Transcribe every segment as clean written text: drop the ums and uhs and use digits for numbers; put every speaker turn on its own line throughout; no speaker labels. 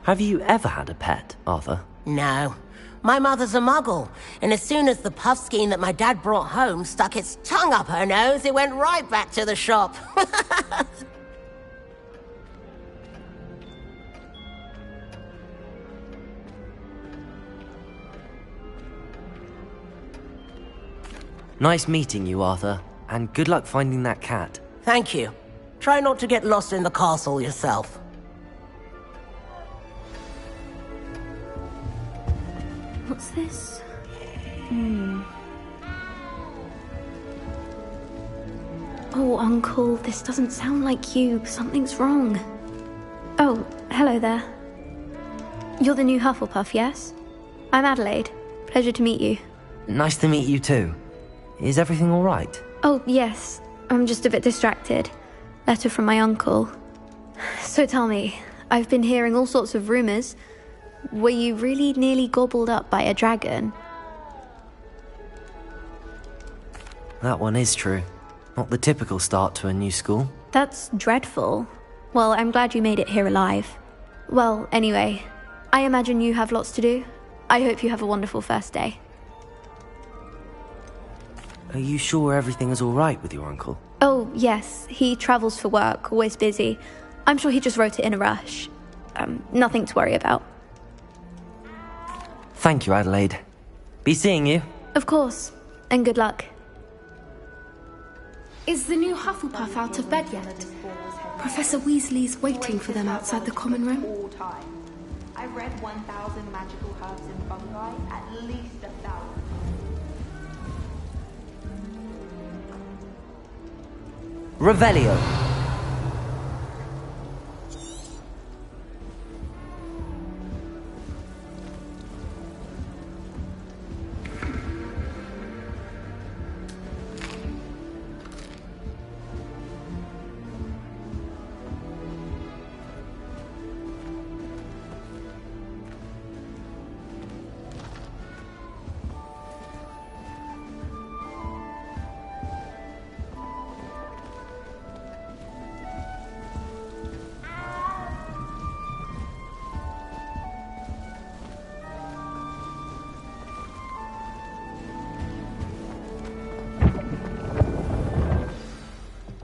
Have you ever had a pet, Arthur?
No. My mother's a muggle, and as soon as the puffskein that my dad brought home stuck its tongue up her nose, it went right back to the shop.
Nice meeting you, Arthur, and good luck finding that cat.
Thank you. Try not to get lost in the castle yourself.
What's this? Oh, Uncle, this doesn't sound like you. Something's wrong. Oh, hello there. You're the new Hufflepuff, yes? I'm Adelaide. Pleasure to meet you.
Nice to meet you too. Is everything all right?
Oh, yes. I'm just a bit distracted. Letter from my uncle. So tell me, I've been hearing all sorts of rumors. Were you really nearly gobbled up by a dragon?
That one is true. Not the typical start to a new school.
That's dreadful. Well, I'm glad you made it here alive. Well, anyway, I imagine you have lots to do. I hope you have a wonderful first day.
Are you sure everything is all right with your uncle?
Oh, yes. He travels for work, always busy. I'm sure he just wrote it in a rush. Nothing to worry about.
Thank you, Adelaide. Be seeing you.
Of course. And good luck.
Is the new Hufflepuff out of bed yet? Professor Weasley's waiting for them outside the common room.
I've read 1,000 magical herbs and fungi, at least 1,000.
Revelio.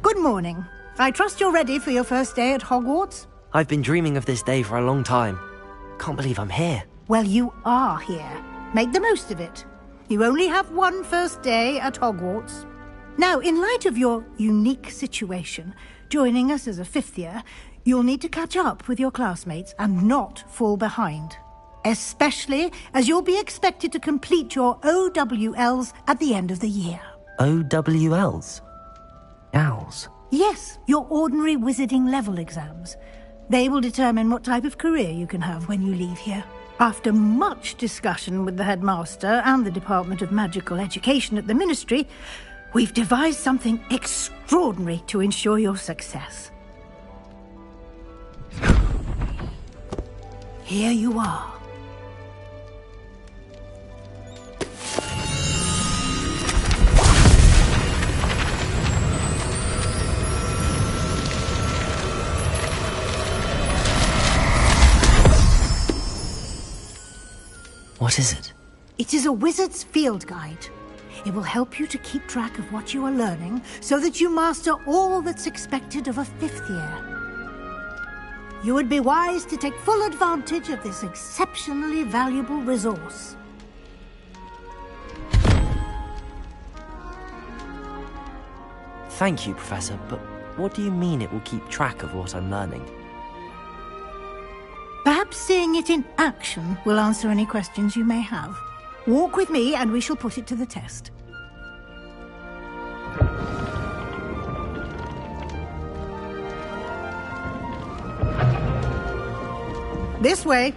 Good morning. I trust you're ready for your first day at Hogwarts?
I've been dreaming of this day for a long time. Can't believe I'm here.
Well, you are here. Make the most of it. You only have one first day at Hogwarts. Now, in light of your unique situation, joining us as a fifth year, you'll need to catch up with your classmates and not fall behind. Especially as you'll be expected to complete your OWLs at the end of the year.
OWLs? Owls?
Yes, your ordinary wizarding level exams. They will determine what type of career you can have when you leave here. After much discussion with the headmaster and the Department of Magical Education at the Ministry, we've devised something extraordinary to ensure your success. Here you are.
What is it?
It is a wizard's field guide. It will help you to keep track of what you are learning so that you master all that's expected of a fifth year. You would be wise to take full advantage of this exceptionally valuable resource.
Thank you, Professor, but what do you mean it will keep track of what I'm learning?
Perhaps seeing it in action will answer any questions you may have. Walk with me and we shall put it to the test. This way.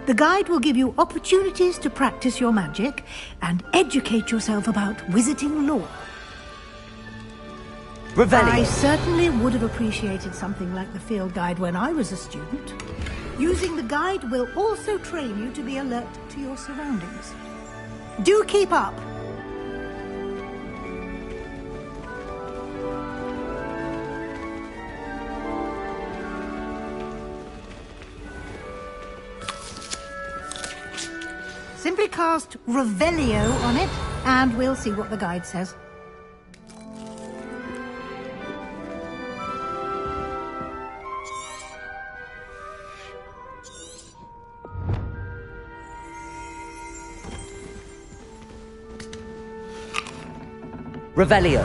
The guide will give you opportunities to practice your magic and educate yourself about wizarding lore.
Revelio.
I certainly would have appreciated something like the field guide when I was a student. Using the guide will also train you to be alert to your surroundings. Do keep up! Simply cast Revelio on it, and we'll see what the guide says.
Revelio.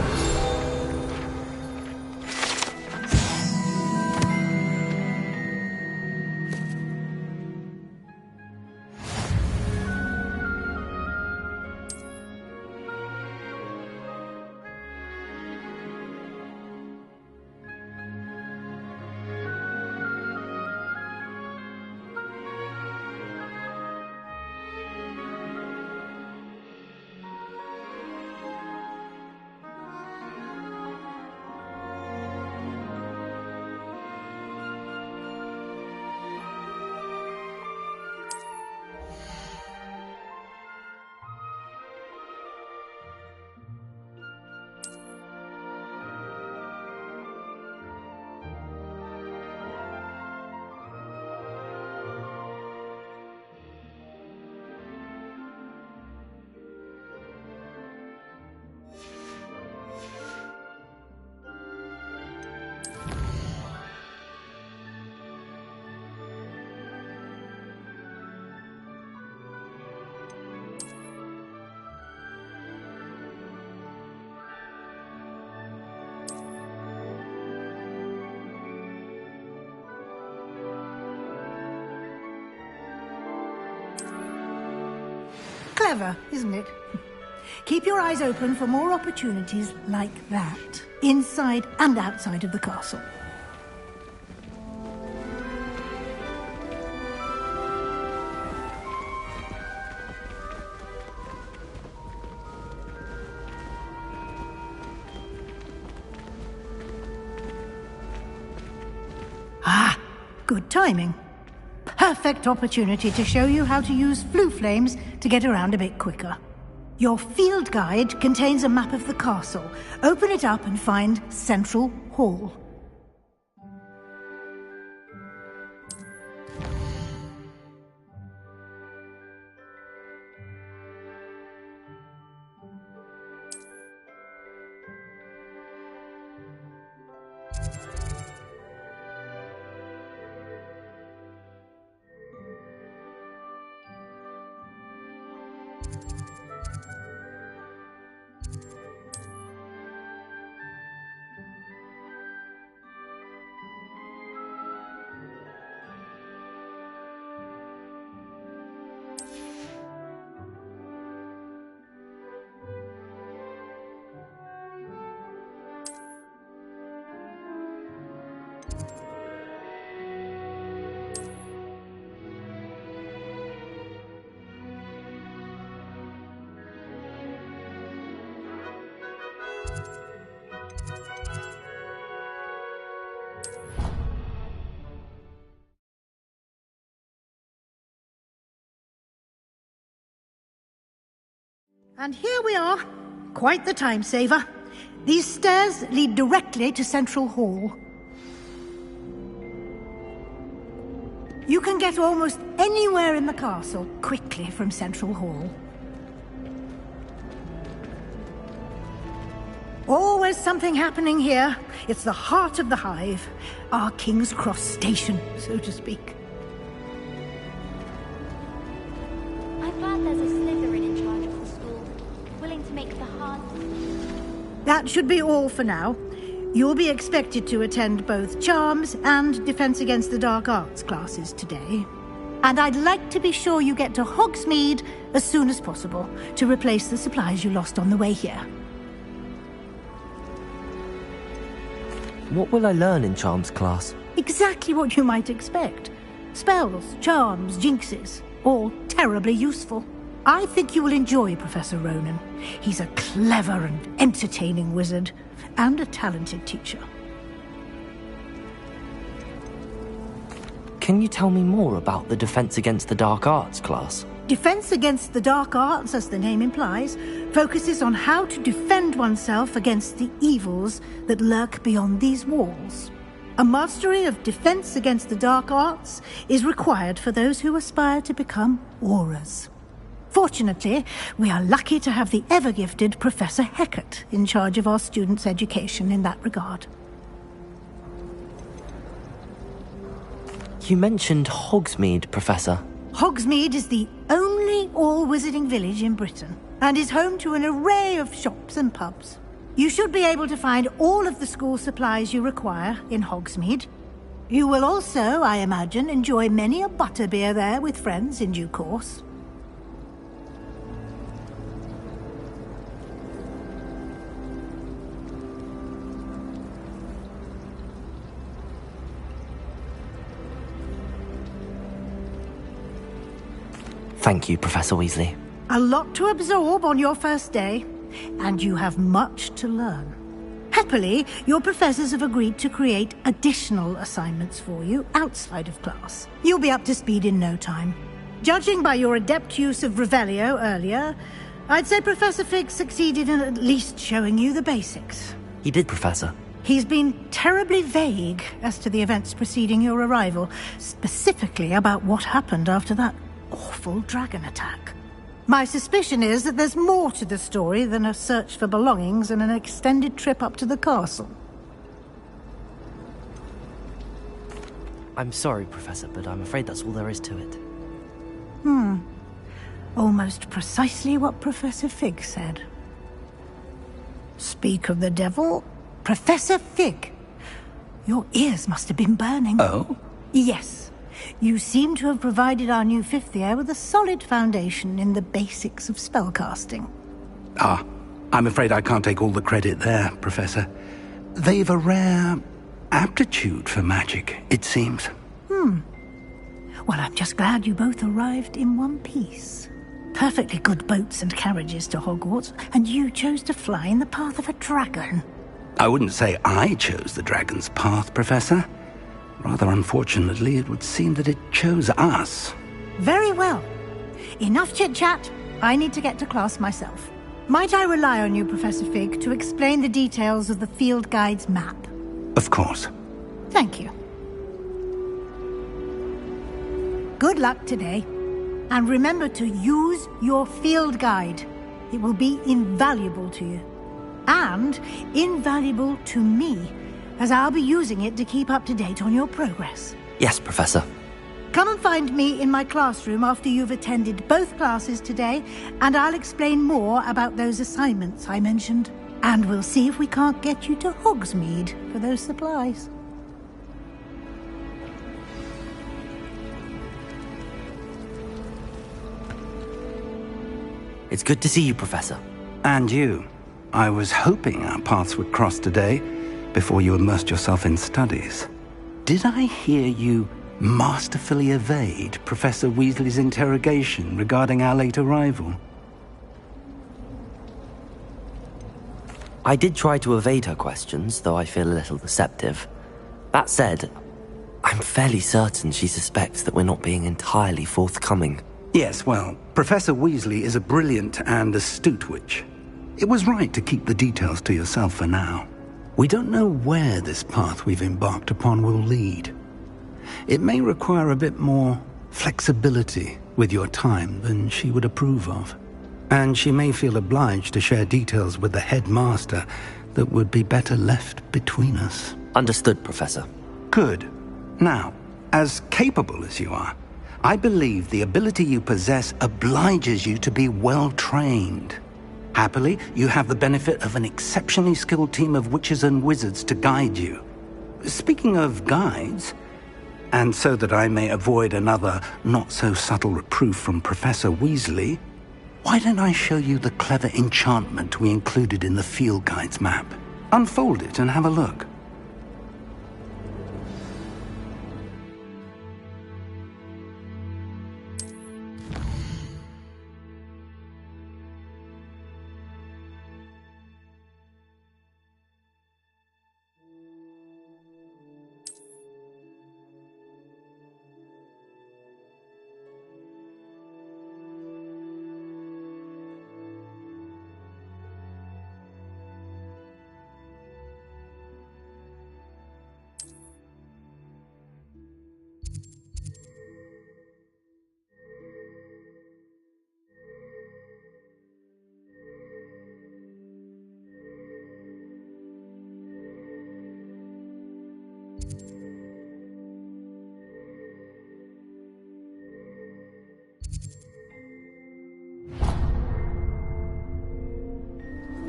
Clever, isn't it? Keep your eyes open for more opportunities like that, inside and outside of the castle. Ah, good timing. Perfect opportunity to show you how to use flue flames to get around a bit quicker. Your field guide contains a map of the castle. Open it up and find Central Hall. And here we are. Quite the time saver. These stairs lead directly to Central Hall. You can get almost anywhere in the castle quickly from Central Hall. Always something happening here. It's the heart of the hive. Our King's Cross station, so to speak.
I've heard there's a Slytherin in charge of the school, willing to make the hard...
That should be all for now. You'll be expected to attend both Charms and Defense Against the Dark Arts classes today. And I'd like to be sure you get to Hogsmeade as soon as possible to replace the supplies you lost on the way here.
What will I learn in Charms class?
Exactly what you might expect. Spells, charms, jinxes, all terribly useful. I think you will enjoy Professor Ronen. He's a clever and entertaining wizard, and a talented teacher.
Can you tell me more about the Defense Against the Dark Arts class?
Defense Against the Dark Arts, as the name implies, focuses on how to defend oneself against the evils that lurk beyond these walls. A mastery of Defense Against the Dark Arts is required for those who aspire to become Aurors. Fortunately, we are lucky to have the ever-gifted Professor Hecat in charge of our students' education in that regard.
You mentioned Hogsmeade, Professor.
Hogsmeade is the only all-wizarding village in Britain, and is home to an array of shops and pubs. You should be able to find all of the school supplies you require in Hogsmeade. You will also, I imagine, enjoy many a butterbeer there with friends in due course.
Thank you, Professor Weasley.
A lot to absorb on your first day, and you have much to learn. Happily, your professors have agreed to create additional assignments for you outside of class. You'll be up to speed in no time. Judging by your adept use of Revelio earlier, I'd say Professor Fig succeeded in at least showing you the basics.
He did, Professor.
He's been terribly vague as to the events preceding your arrival, specifically about what happened after that awful dragon attack. My suspicion is that there's more to the story than a search for belongings and an extended trip up to the castle.
I'm sorry, Professor, but I'm afraid that's all there is to it.
Almost precisely what Professor Fig said. Speak of the devil, Professor Fig. Your ears must have been burning.
Oh?
Yes. You seem to have provided our new fifth year with a solid foundation in the basics of spellcasting.
Ah, I'm afraid I can't take all the credit there, Professor. They've a rare aptitude for magic, it seems.
Well, I'm just glad you both arrived in one piece. Perfectly good boats and carriages to Hogwarts, and you chose to fly in the path of a dragon.
I wouldn't say I chose the dragon's path, Professor. Rather unfortunately, it would seem that it chose us.
Very well. Enough chit-chat. I need to get to class myself. Might I rely on you, Professor Fig, to explain the details of the field guide's map?
Of course.
Thank you. Good luck today. And remember to use your field guide. It will be invaluable to you. And invaluable to me, as I'll be using it to keep up to date on your progress.
Yes, Professor.
Come and find me in my classroom after you've attended both classes today, and I'll explain more about those assignments I mentioned. And we'll see if we can't get you to Hogsmeade for those supplies.
It's good to see you, Professor.
And you. I was hoping our paths would cross today, before you immersed yourself in studies. Did I hear you masterfully evade Professor Weasley's interrogation regarding our late arrival?
I did try to evade her questions, though I feel a little deceptive. That said, I'm fairly certain she suspects that we're not being entirely forthcoming.
Yes, well, Professor Weasley is a brilliant and astute witch. It was right to keep the details to yourself for now. We don't know where this path we've embarked upon will lead. It may require a bit more flexibility with your time than she would approve of. And she may feel obliged to share details with the headmaster that would be better left between us.
Understood, Professor.
Good. Now, as capable as you are, I believe the ability you possess obliges you to be well trained. Happily, you have the benefit of an exceptionally skilled team of witches and wizards to guide you. Speaking of guides, and so that I may avoid another not-so-subtle reproof from Professor Weasley, why don't I show you the clever enchantment we included in the field guide's map? Unfold it and have a look.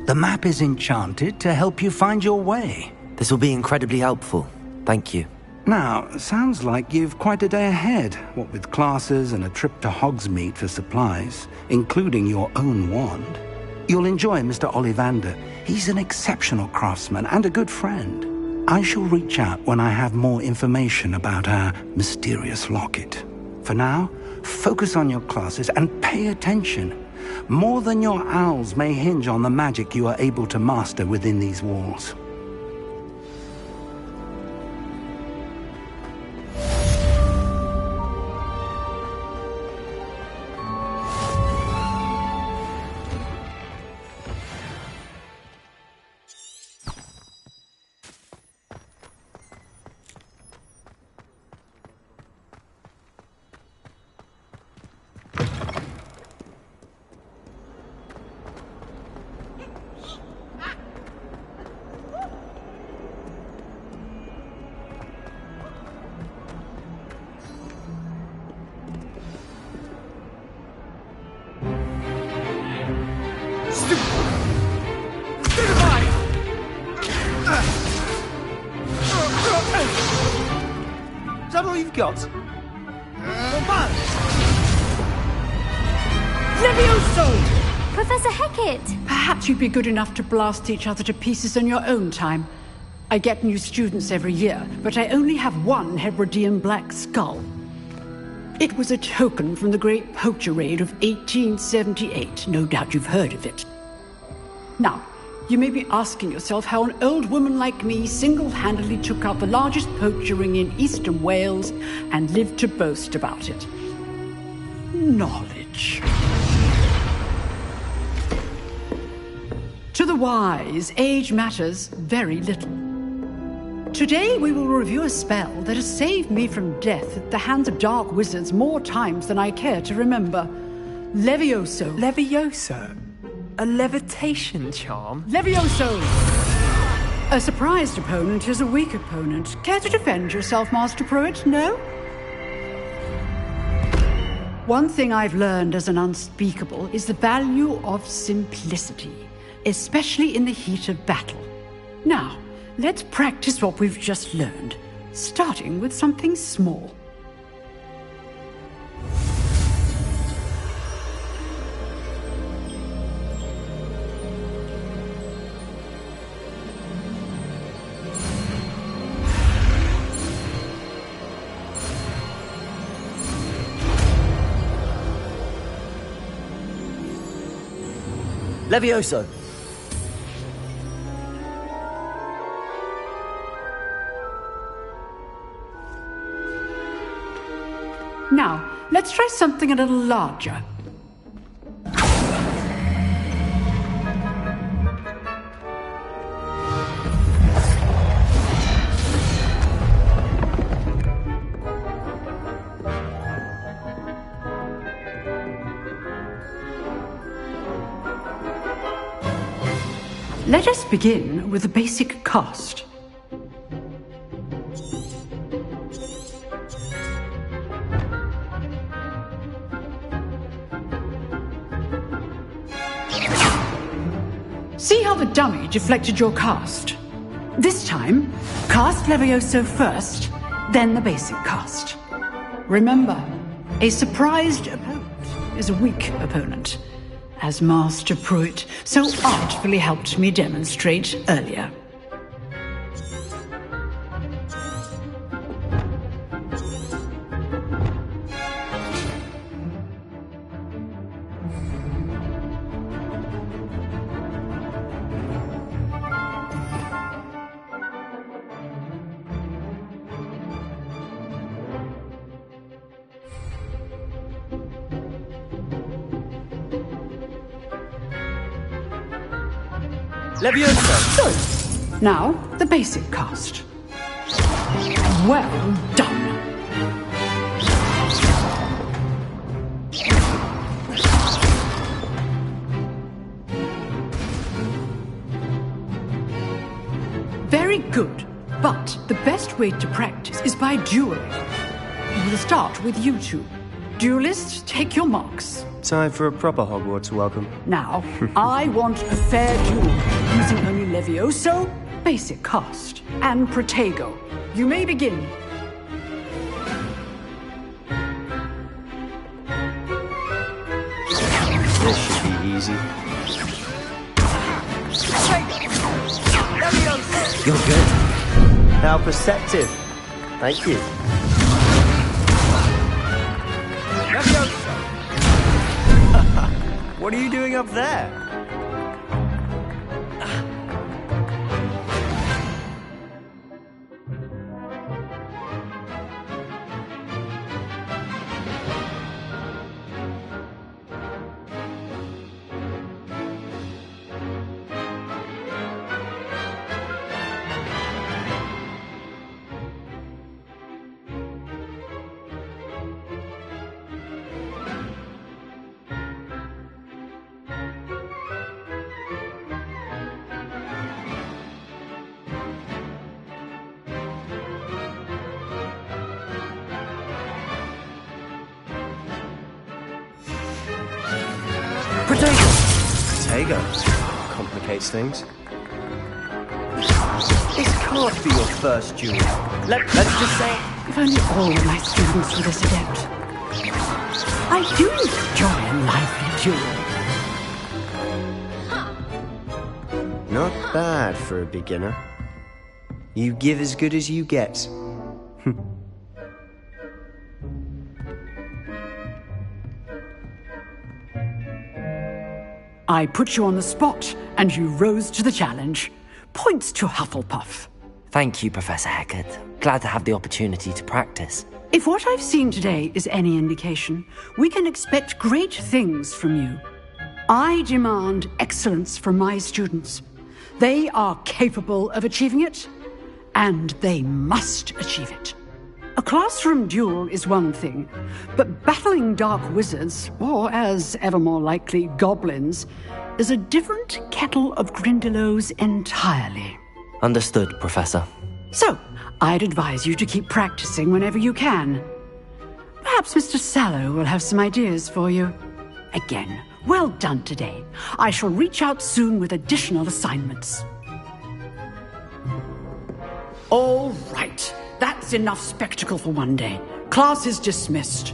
The map is enchanted to help you find your way.
This will be incredibly helpful. Thank you.
Now, sounds like you've quite a day ahead, what with classes and a trip to Hogsmeade for supplies, including your own wand. You'll enjoy Mr. Ollivander. He's an exceptional craftsman and a good friend. I shall reach out when I have more information about our mysterious locket. For now, focus on your classes and pay attention. More than your owls may hinge on the magic you are able to master within these walls.
Is that all you've got?
Levioso!
Professor Hecat!
Perhaps you'd be good enough to blast each other to pieces in your own time. I get new students every year, but I only have one Hebridean black skull. It was a token from the Great Poacher Raid of 1878. No doubt you've heard of it. Now, you may be asking yourself how an old woman like me single-handedly took out the largest poacher ring in eastern Wales and lived to boast about it. Knowledge. To the wise, age matters very little. Today we will review a spell that has saved me from death at the hands of dark wizards more times than I care to remember. Levioso.
Levioso? A levitation charm?
Levioso! A surprised opponent is a weak opponent. Care to defend yourself, Master Pruitt? No? One thing I've learned as an unspeakable is the value of simplicity, especially in the heat of battle. Now, let's practice what we've just learned, starting with something small.
Levioso!
Now, let's try something a little larger. Let us begin with the basic cast. See how the dummy deflected your cast? This time, cast Levioso first, then the basic cast. Remember, a surprised opponent is a weak opponent, as Master Pruitt so artfully helped me demonstrate earlier.
Levioso!
Good. Now, the basic cast. Well done. Very good. But the best way to practice is by dueling. We'll start with you two. Duelists, take your marks.
Time for a proper Hogwarts welcome.
Now, I want a fair duel, using only Levioso, basic cast, and Protego. You may begin.
This should be easy.
You're good.
How perceptive. Thank you. What are you doing up there? Protego. Complicates things. This can't be your first duel. Let's just say...
If only all of my students were this adept. I do enjoy a lively duel.
Not bad for a beginner. You give as good as you get.
I put you on the spot, and you rose to the challenge. Points to Hufflepuff.
Thank you, Professor Hecat. Glad to have the opportunity to practice.
If what I've seen today is any indication, we can expect great things from you. I demand excellence from my students. They are capable of achieving it, and they must achieve it. A classroom duel is one thing, but battling dark wizards, or as ever more likely, goblins, is a different kettle of Grindylows entirely.
Understood, Professor.
So, I'd advise you to keep practicing whenever you can. Perhaps Mr. Sallow will have some ideas for you. Again, well done today. I shall reach out soon with additional assignments. All right. That's enough spectacle for one day. Class is dismissed.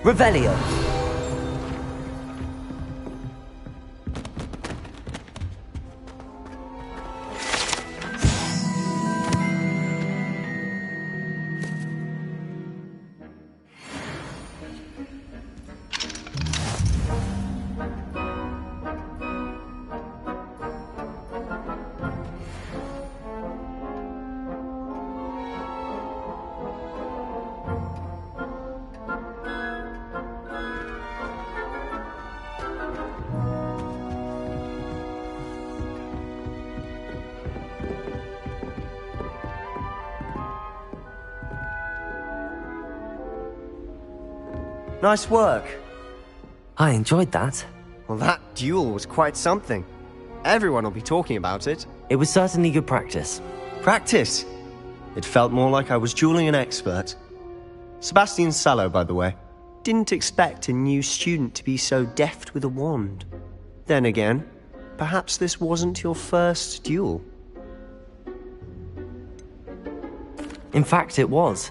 Revelio.
Nice work.
I enjoyed that.
Well, that duel was quite something. Everyone will be talking about it.
It was certainly good practice.
Practice? It felt more like I was dueling an expert. Sebastian Sallow, by the way. Didn't expect a new student to be so deft with a wand. Then again, perhaps this wasn't your first duel.
In fact, it was.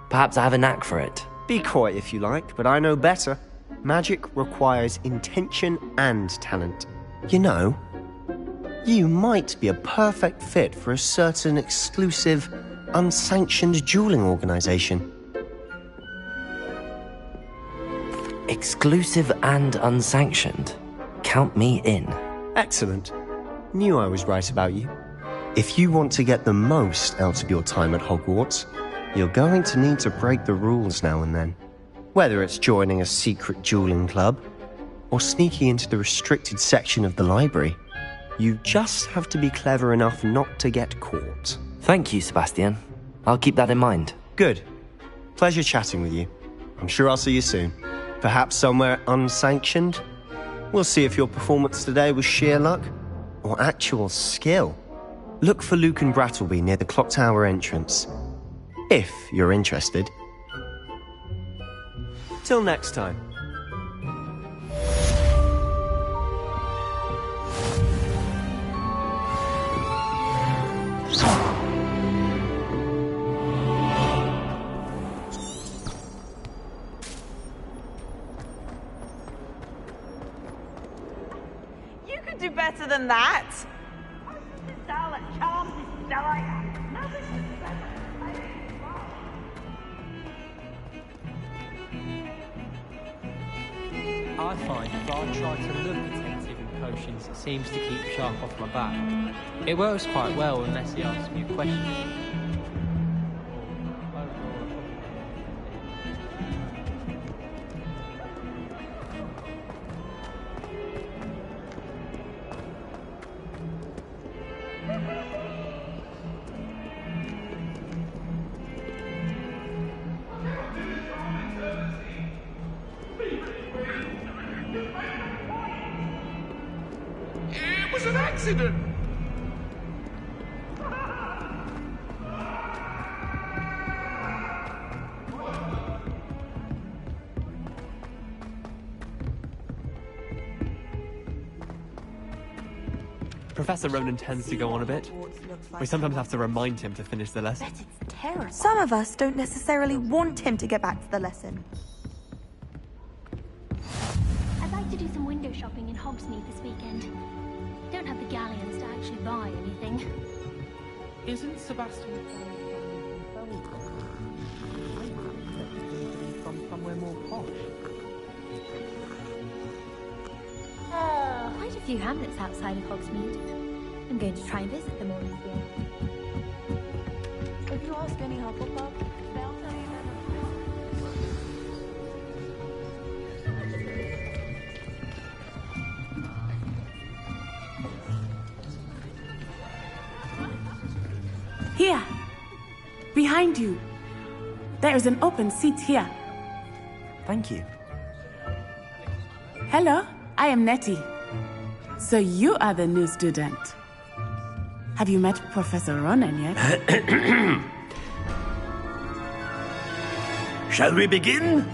Perhaps I have a knack for it.
Be coy if you like, but I know better. Magic requires intention and talent. You know, you might be a perfect fit for a certain exclusive, unsanctioned dueling organization.
Exclusive and unsanctioned? Count me in.
Excellent. Knew I was right about you. If you want to get the most out of your time at Hogwarts, you're going to need to break the rules now and then. Whether it's joining a secret dueling club or sneaking into the restricted section of the library, you just have to be clever enough not to get caught.
Thank you, Sebastian. I'll keep that in mind.
Good. Pleasure chatting with you. I'm sure I'll see you soon. Perhaps somewhere unsanctioned? We'll see if your performance today was sheer luck or actual skill. Look for Luke and Brattleby near the clock tower entrance, if you're interested. Till next time.
You could do better than that.
I find if I try to look attentive in potions, it seems to keep Sharp off my back. It works quite well unless he asks me a question.
It was an accident!
Professor Ronan tends to go on a bit. We sometimes have to remind him to finish the lesson.
Terrible. Some of us don't necessarily want him to get back to the lesson.
I'd like to do some window shopping in Hogsmeade this weekend. Don't have the galleons to actually buy anything.
Isn't Sebastian from somewhere more posh?
Quite a few hamlets outside of Hogsmeade. I'm going to try and visit them all this year.
If you ask any Hufflepuff, they'll tell you
Here, behind you. There is an open seat here.
Thank you.
Hello, I am Nettie. So you are the new student. Have you met Professor Ronan yet?
Shall we begin?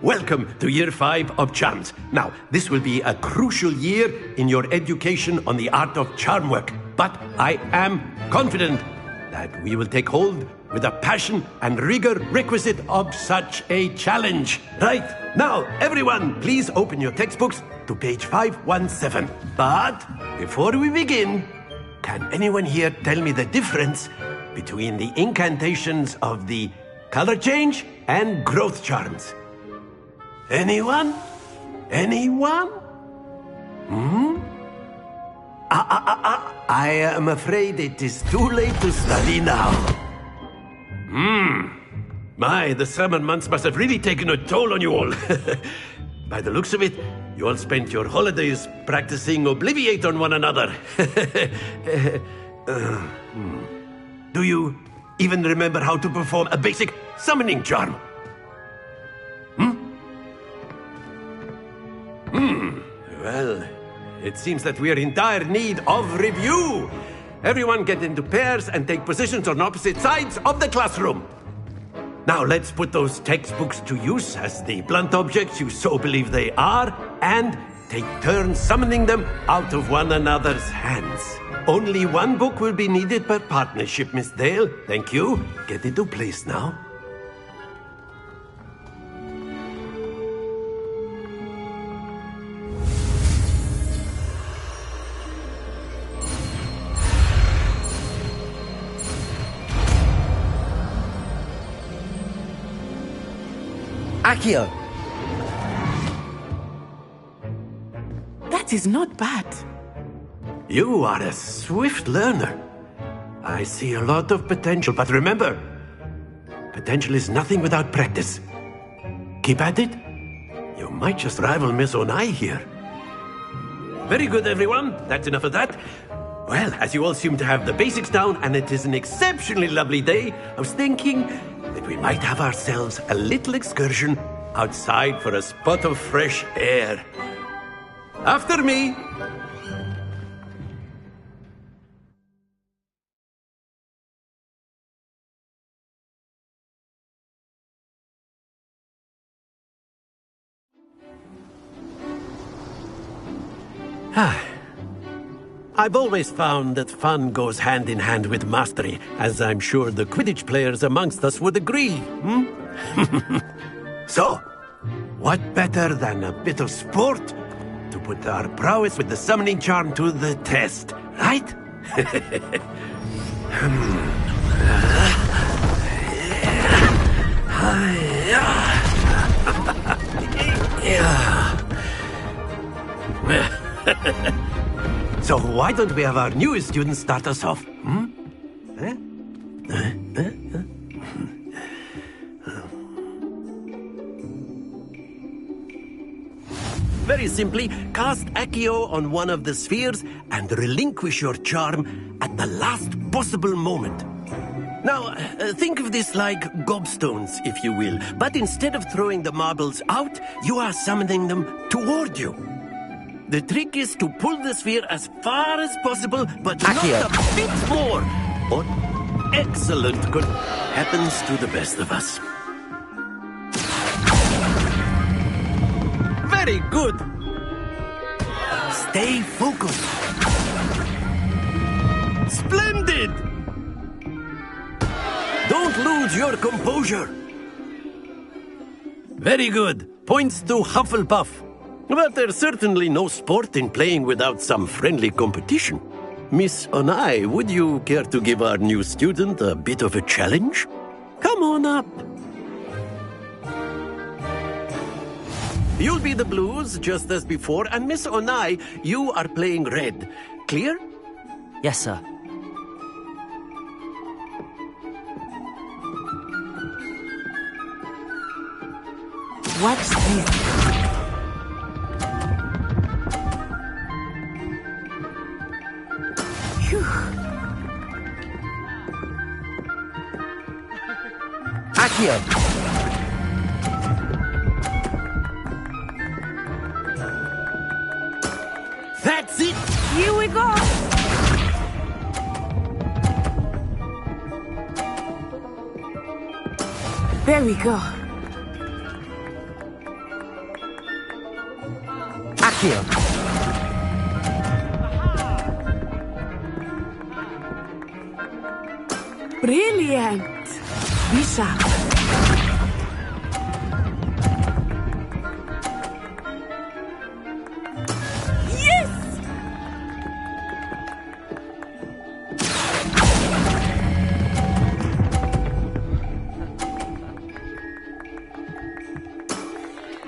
Welcome to Year 5 of Charms. Now, this will be a crucial year in your education on the art of charm work. But I am confident that we will take hold with the passion and rigor requisite of such a challenge. Right, now, everyone, please open your textbooks to page 517. But before we begin, can anyone here tell me the difference between the incantations of the color change and growth charms? Anyone? Anyone? I am afraid it is too late to study now. My, the summer months must have really taken a toll on you all. By the looks of it, you all spent your holidays practicing Obliviate on one another. Do you even remember how to perform a basic summoning charm? Well, it seems that we are in dire need of review. Everyone get into pairs and take positions on opposite sides of the classroom. Now let's put those textbooks to use as the blunt objects you so believe they are, and take turns summoning them out of one another's hands. Only one book will be needed per partnership, Miss Dale. Thank you. Get into place now.
Accio!
That is not bad.
You are a swift learner. I see a lot of potential, but remember, potential is nothing without practice. keep at it. You might just rival Miss Onai here. Very good, everyone. That's enough of that. Well, as you all seem to have the basics down, and it is an exceptionally lovely day, I was thinking that we might have ourselves a little excursion outside for a spot of fresh air. After me. I've always found that fun goes hand in hand with mastery, as I'm sure the Quidditch players amongst us would agree. So, what better than a bit of sport to put our prowess with the summoning charm to the test, right? So why don't we have our newest student start us off? Very simply, cast Accio on one of the spheres and relinquish your charm at the last possible moment. Now, think of this like gobstones, if you will, but instead of throwing the marbles out, you are summoning them toward you. The trick is to pull the sphere as far as possible, but
Accio.
not a bit more. Or excellent good happens to the best of us. Very good. Stay focused. Splendid. Don't lose your composure. Very good. Points to Hufflepuff. But there's certainly no sport in playing without some friendly competition. Miss Onai, would you care to give our new student a bit of a challenge? Come on up. You'll be the blues, just as before, and Miss Onai, you are playing red. Clear?
Yes, sir.
Watch this.
Accio!
That's it!
Here we go! There we go.
Accio!
Brilliant! Be sharp. Yes!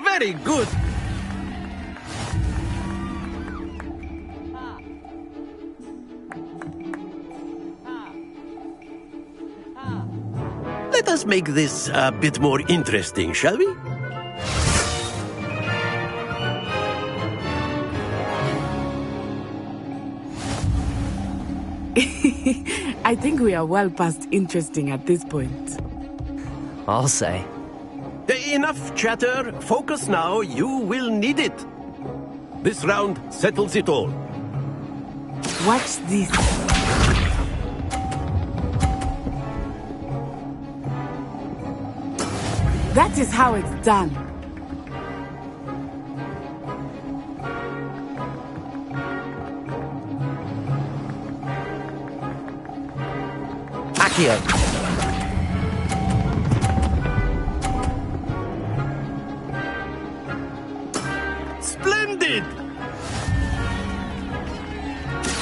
Very good! Let us make this a bit more interesting, shall we?
I think we are well past interesting at this point.
I'll say.
Enough chatter. Focus now. You will need it. This round settles it all.
Watch this. That is how it's done.
Accio!
Splendid!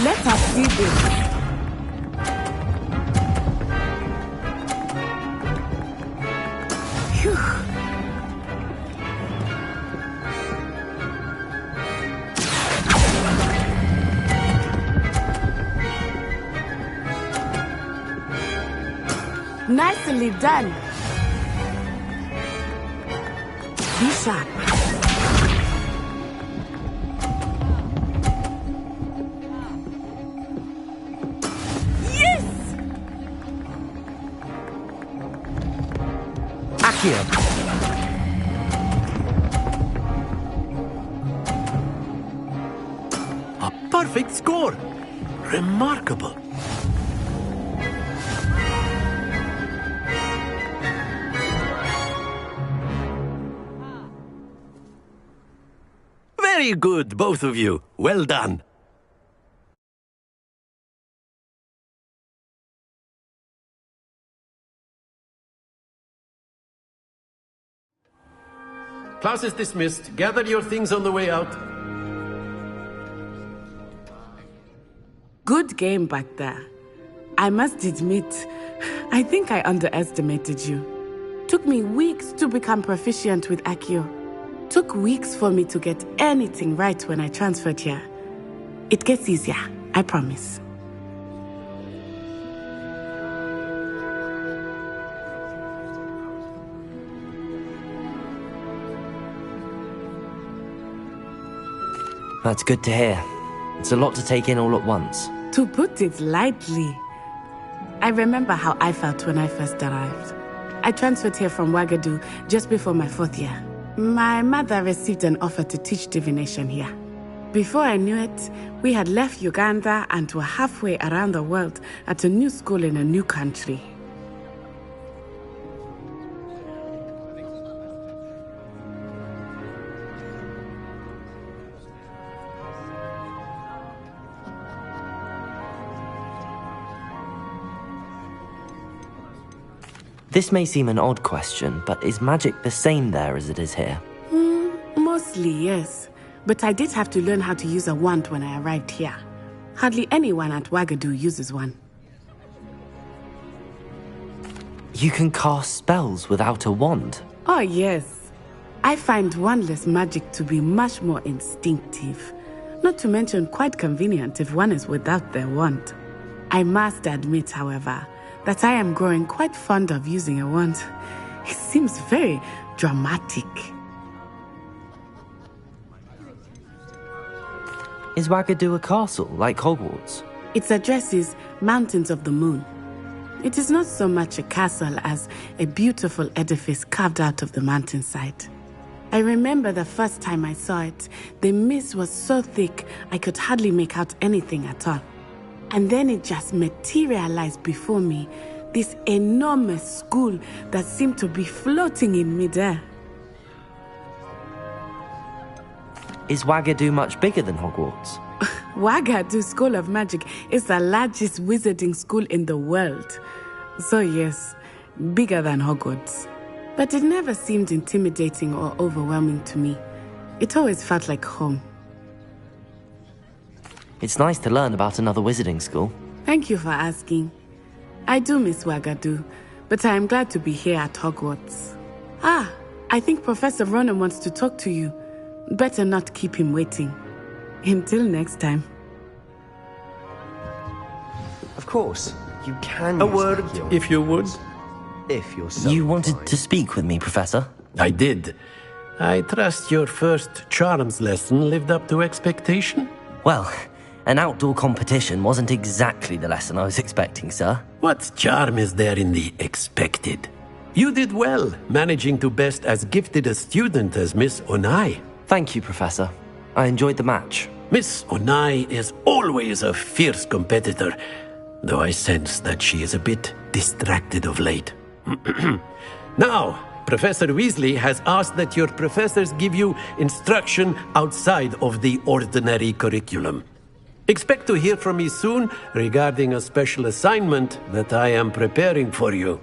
Let us see this. Phew. Nicely done. Be sharp. Yes!
Accio!
A perfect score! Remarkable! Very good, both of you. Well done. Class is dismissed. Gather your things on the way out.
Good game back there. I must admit, I think I underestimated you. Took me weeks to become proficient with Accio. Took weeks for me to get anything right when I transferred here. It gets easier, I promise.
That's good to hear. It's a lot to take in all at once.
To put it lightly, I remember how I felt when I first arrived. I transferred here from Ouagadougou just before my 4th year. My mother received an offer to teach divination here. Before I knew it, we had left Uganda and were halfway around the world at a new school in a new country.
This may seem an odd question, but is magic the same there as it is here?
Mostly, yes. But I did have to learn how to use a wand when I arrived here. Hardly anyone at Ouagadougou uses one.
You can cast spells without a wand?
Oh, yes. I find wandless magic to be much more instinctive. Not to mention quite convenient if one is without their wand. I must admit, however, that I am growing quite fond of using a wand. It seems very dramatic.
Is Ouagadougou a castle, like Hogwarts?
Its address is Mountains of the Moon. It is not so much a castle as a beautiful edifice carved out of the mountainside. I remember the first time I saw it, the mist was so thick I could hardly make out anything at all. And then it just materialized before me, this enormous school that seemed to be floating in midair.
Is Ouagadougou much bigger than Hogwarts?
Ouagadougou School of Magic is the largest wizarding school in the world. So yes, bigger than Hogwarts. But it never seemed intimidating or overwhelming to me. It always felt like home.
It's nice to learn about another wizarding school.
Thank you for asking. I do miss Ouagadougou, but I am glad to be here at Hogwarts. Ah, I think Professor Ronen wants to talk to you. Better not keep him waiting. Until next time.
Of course, you can.
A word, if you would.
If you're so
You wanted to speak with me, Professor?
I did. I trust your first charms lesson lived up to expectation?
Well, an outdoor competition wasn't exactly the lesson I was expecting, sir.
What charm is there in the expected? You did well, managing to best as gifted a student as Miss Onai.
Thank you, Professor. I enjoyed the match.
Miss Onai is always a fierce competitor, though I sense that she is a bit distracted of late. Now, Professor Weasley has asked that your professors give you instruction outside of the ordinary curriculum. Expect to hear from me soon regarding a special assignment that I am preparing for you.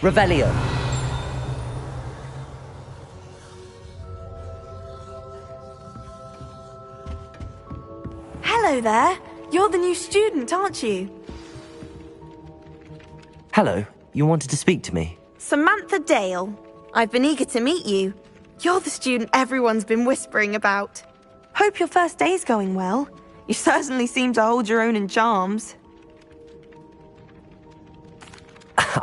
Revelio.
Hello there. You're the new student, aren't you?
Hello. You wanted to speak to me?
Samantha Dale. I've been eager to meet you. You're the student everyone's been whispering about. Hope your first day's going well. You certainly seem to hold your own in charms.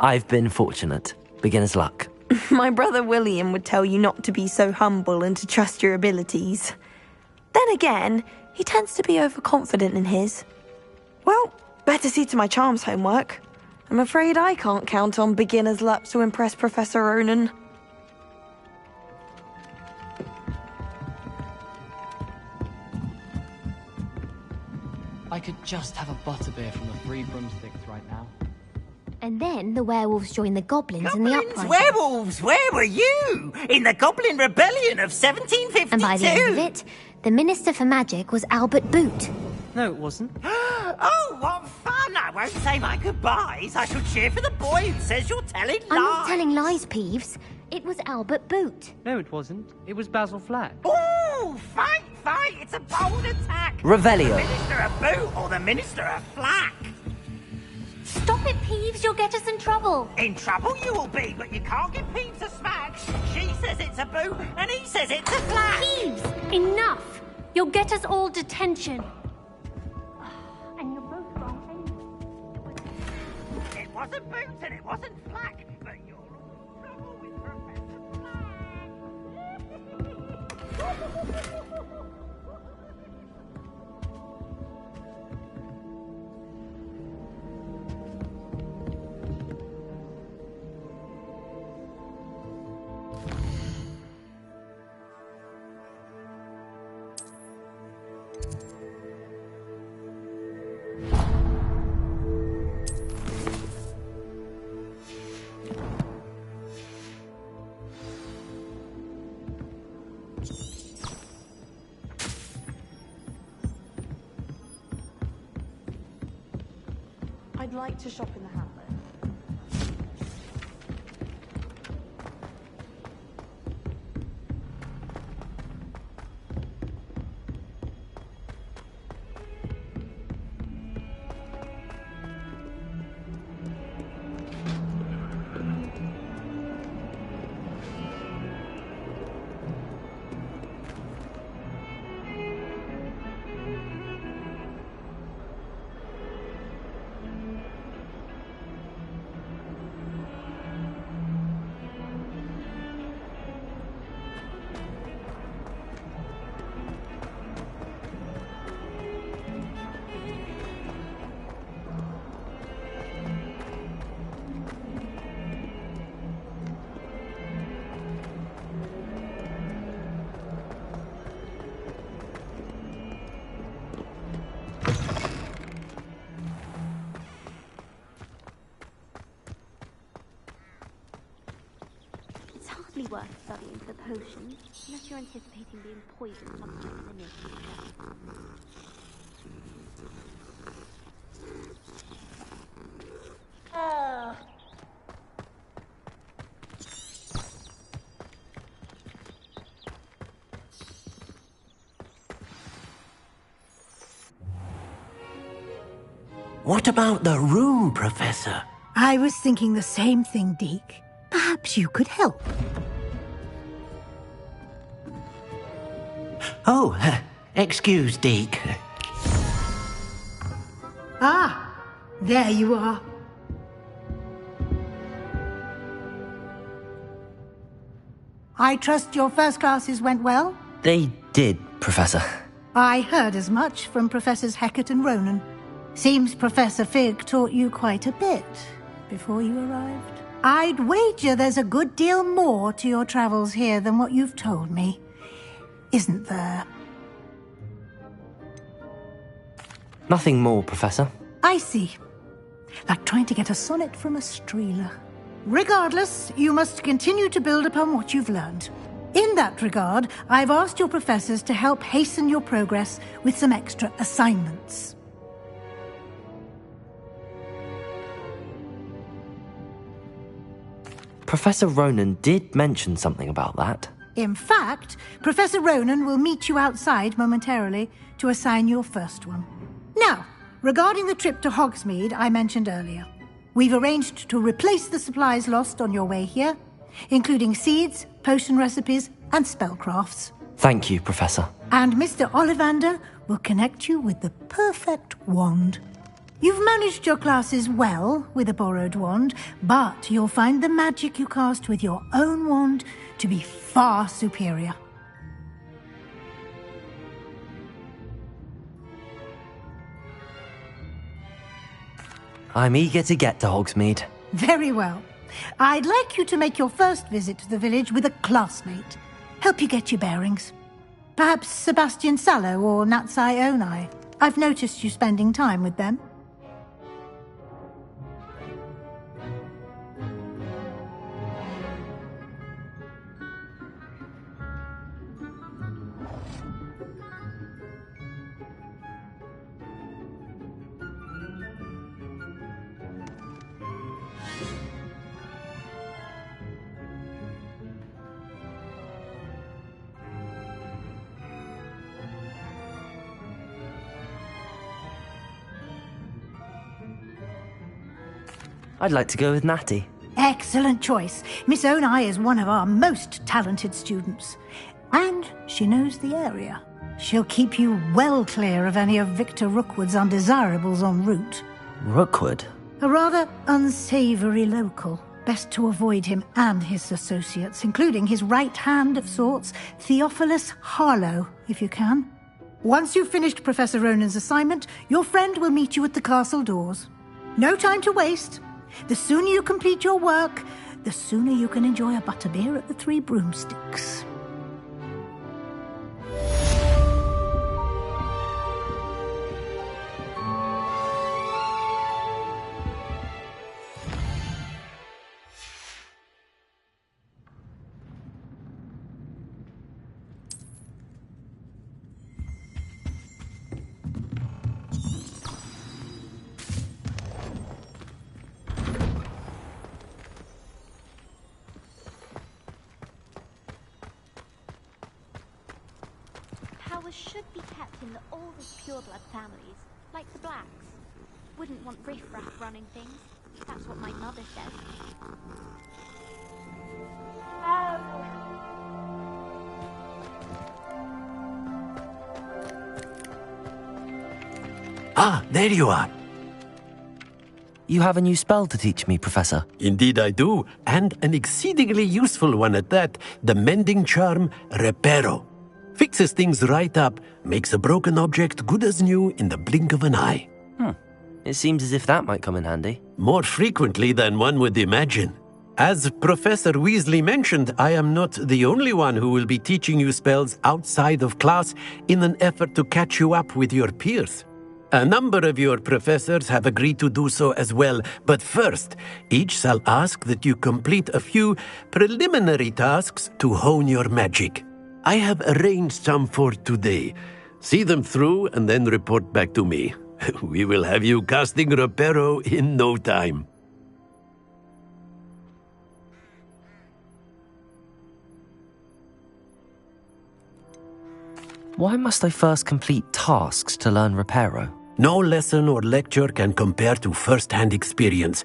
I've been fortunate. Beginner's luck.
My brother William would tell you not to be so humble and to trust your abilities. Then again, he tends to be overconfident in his. Well, better see to my charms homework. I'm afraid I can't count on beginner's luck to impress Professor Ronen.
I could just have a butterbeer from the Three Broomsticks right now.
And then the werewolves joined the goblins in the uprising.
Werewolves, where were you? In the Goblin Rebellion of 1752?
And by the end of it, the Minister for Magic was Albert Boot.
No, it wasn't.
Oh, what fun! I won't say my goodbyes. I shall cheer for the boy who says you're telling lies.
I'm not telling lies, Peeves. It was Albert Boot.
No, it wasn't. It was Basil Flack.
Oh, fight! It's a bold attack.
Revelio.
The Minister of Boot or the Minister of Flack?
Stop it, Peeves. You'll get us in trouble.
In trouble you will be, but you can't give Peeves a smack. She says it's a Boot, and he says it's a Flack.
Peeves, enough. You'll get us all detention. And you're both wrong anyway.
It wasn't Boot and it wasn't Flack, but you're all in trouble with Professor Flack.
I'd like to shop in the Hamlet.
Worth studying for potions, unless you're anticipating being poisoned sometime in the near future.
What about the room, Professor?
I was thinking the same thing, Deke. Perhaps you could help.
Oh, excuse, Deke.
Ah, there you are. I trust your first classes went well?
They did, Professor.
I heard as much from Professors Hecat and Ronen. Seems Professor Fig taught you quite a bit before you arrived. I'd wager there's a good deal more to your travels here than what you've told me. Isn't there?
Nothing more, Professor.
I see. Like trying to get a sonnet from a streeler. Regardless, you must continue to build upon what you've learned. In that regard, I've asked your professors to help hasten your progress with some extra assignments.
Professor Ronen did mention something about that.
In fact, Professor Ronen will meet you outside momentarily to assign your first one. Now, regarding the trip to Hogsmeade I mentioned earlier, we've arranged to replace the supplies lost on your way here, including seeds, potion recipes, and spellcrafts.
Thank you, Professor.
And Mr. Ollivander will connect you with the perfect wand. You've managed your classes well with a borrowed wand, but you'll find the magic you cast with your own wand to be far superior.
I'm eager to get to Hogsmeade.
Very well. I'd like you to make your first visit to the village with a classmate. Help you get your bearings. Perhaps Sebastian Sallow or Natsai Onai. I've noticed you spending time with them.
I'd like to go with Natty.
Excellent choice. Miss Onai is one of our most talented students. And she knows the area. She'll keep you well clear of any of Victor Rookwood's undesirables en route.
Rookwood?
A rather unsavory local. Best to avoid him and his associates, including his right hand of sorts, Theophilus Harlow, if you can. Once you've finished Professor Ronan's assignment, your friend will meet you at the castle doors. No time to waste. The sooner you complete your work, the sooner you can enjoy a butterbeer at the Three Broomsticks.
Powers should be kept in the oldest pureblood families, like the Blacks. Wouldn't want riffraff running things. That's what my mother said.
Ah, there you are.
You have a new spell to teach me, Professor.
Indeed I do, and an exceedingly useful one at that. The mending charm, Reparo. Fixes things right up, makes a broken object good as new in the blink of an eye.
It seems as if that might come in handy.
More frequently than one would imagine. As Professor Weasley mentioned, I am not the only one who will be teaching you spells outside of class in an effort to catch you up with your peers. A number of your professors have agreed to do so as well, but first, each shall ask that you complete a few preliminary tasks to hone your magic. I have arranged some for today. See them through and then report back to me. We will have you casting Reparo in no time.
Why must I first complete tasks to learn Reparo?
No lesson or lecture can compare to first-hand experience,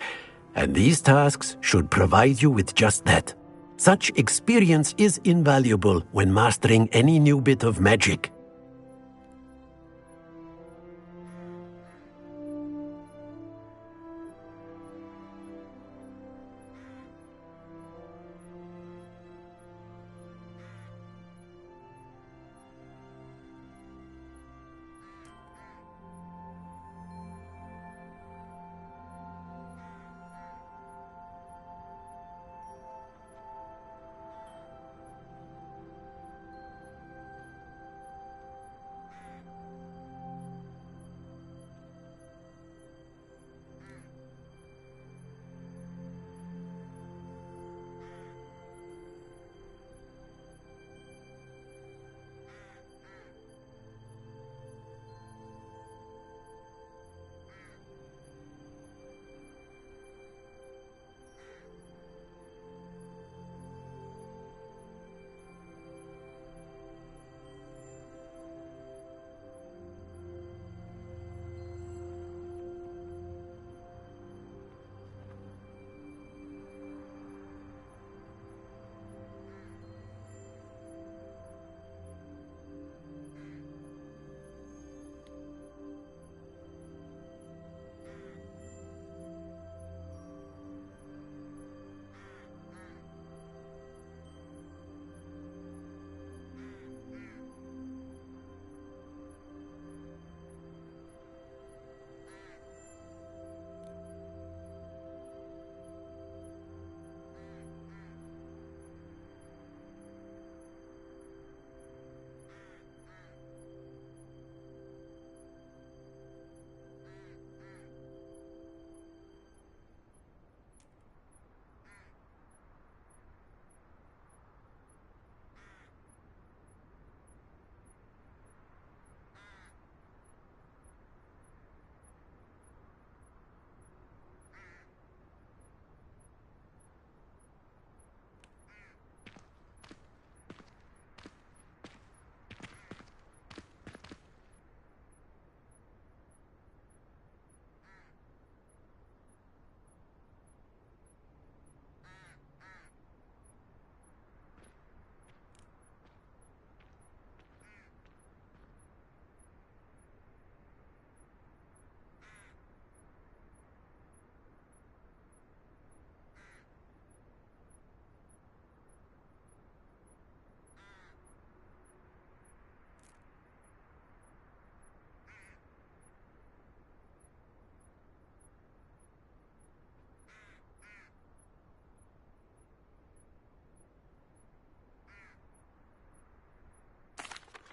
and these tasks should provide you with just that. Such experience is invaluable when mastering any new bit of magic.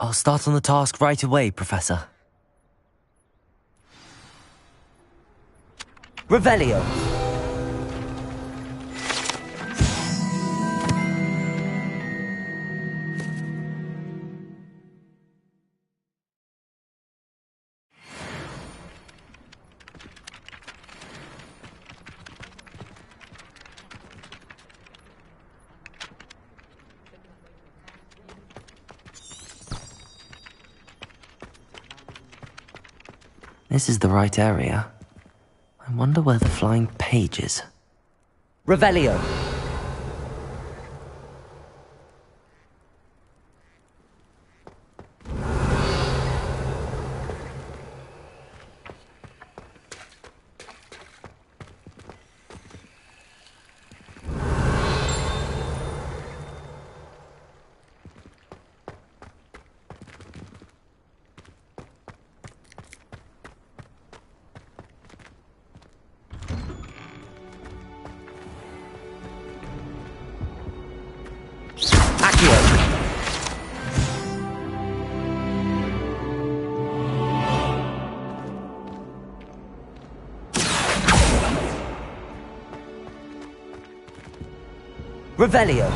I'll start on the task right away, Professor. Revelio. This is the right area. I wonder where the flying page is. Revelio! Revelio.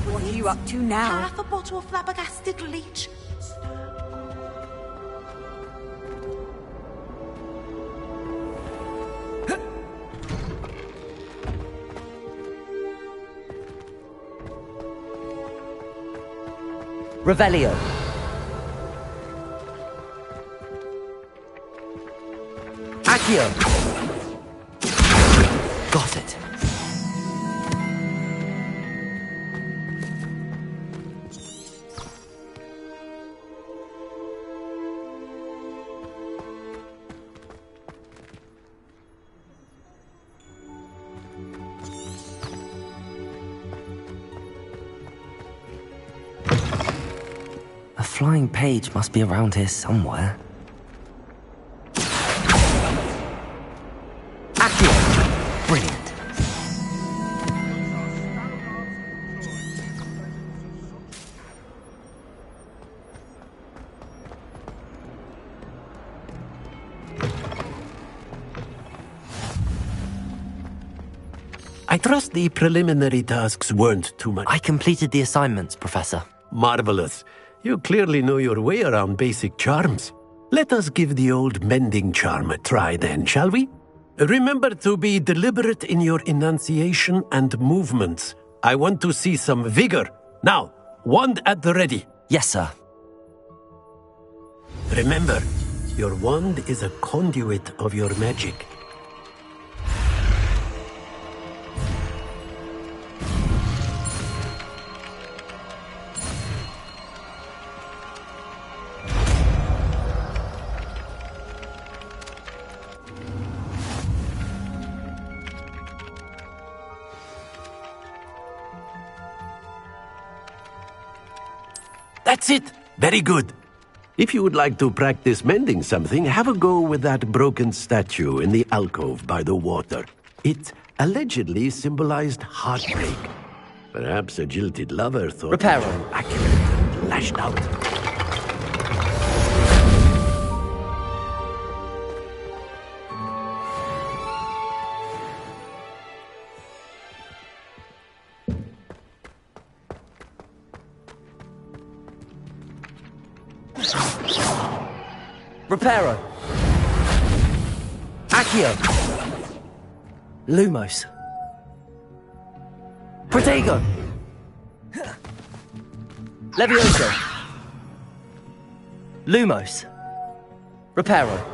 What are you up to now?
Half a bottle of flabbergasted leech.
Revelio. Accio. Got it. A flying page must be around here somewhere. Accio! Brilliant.
I trust the preliminary tasks weren't too much.
I completed the assignments, Professor.
Marvelous. You clearly know your way around basic charms. Let us give the old mending charm a try then, shall we? Remember to be deliberate in your enunciation and movements. I want to see some vigor. Now, wand at the ready.
Yes, sir.
Remember, your wand is a conduit of your magic. That's it! Very good. If you would like to practice mending something, have a go with that broken statue in the alcove by the water. It allegedly symbolized heartbreak. Perhaps a jilted lover thought
Reparo.
it was accurate and lashed out.
Reparo. Accio. Lumos. Protego. Levioso. Lumos. Reparo.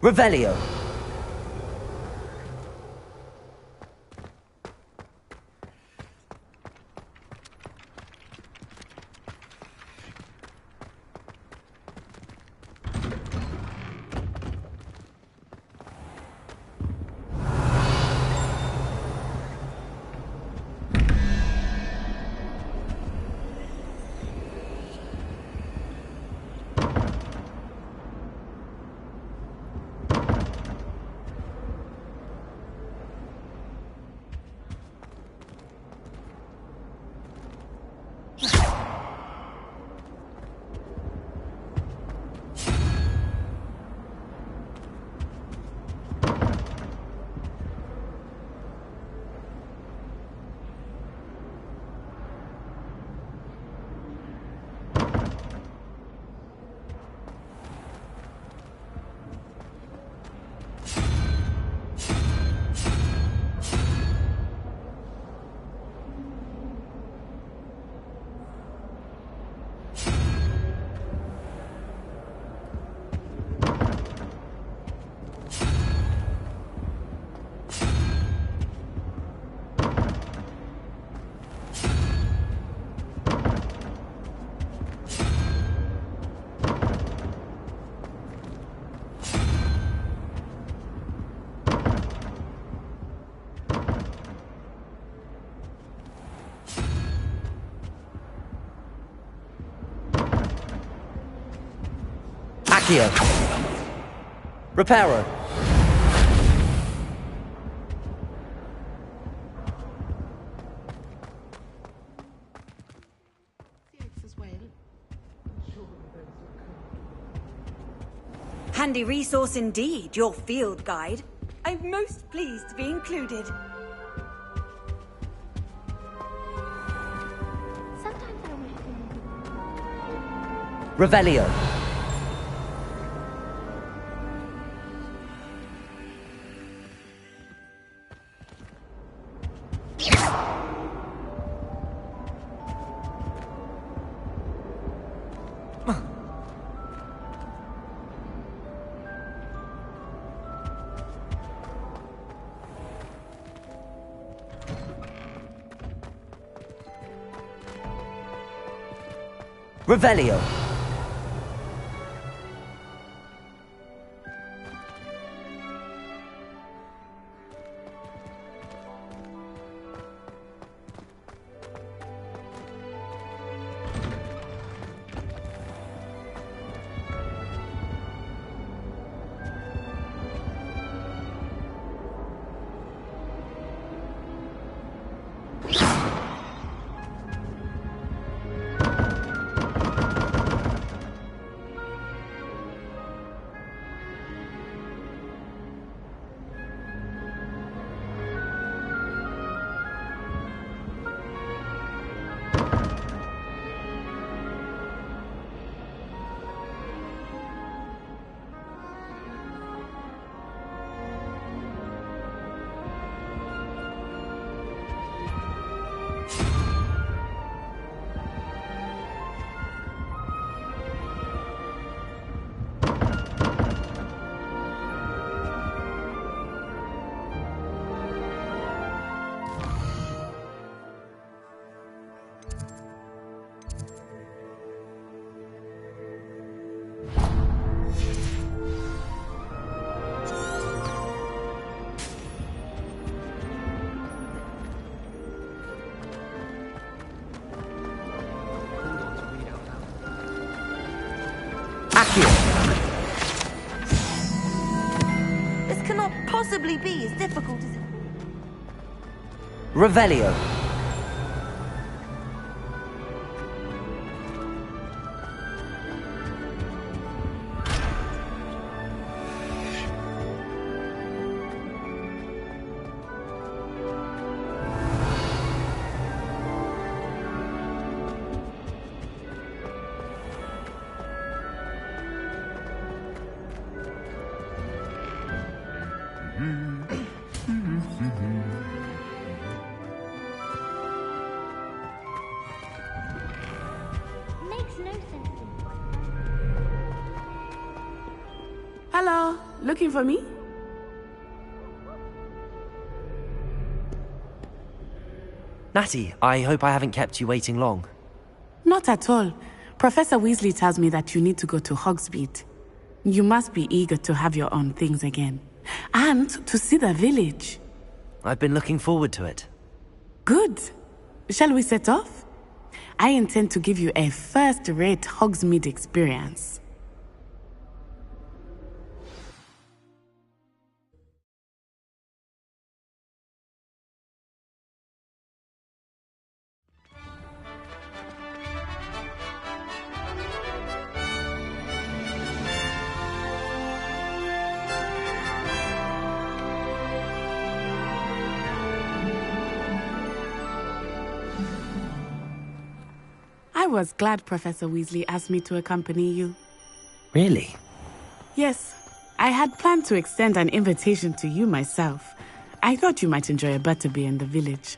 Revelio. Accio. Reparo.
Handy resource indeed, your field guide. I'm most pleased to be included.
Revelio. Revelio.
This cannot possibly be as difficult as...
Revelio.
Hello, looking for me?
Natty, I hope I haven't kept you waiting long.
Not at all. Professor Weasley tells me that you need to go to Hogsmeade. You must be eager to have your own things again. And to see the village.
I've been looking forward to it.
Good. Shall we set off? I intend to give you a first-rate Hogsmeade experience. I was glad Professor Weasley asked me to accompany you.
Really?
Yes. I had planned to extend an invitation to you myself. I thought you might enjoy a butterbeer in the village.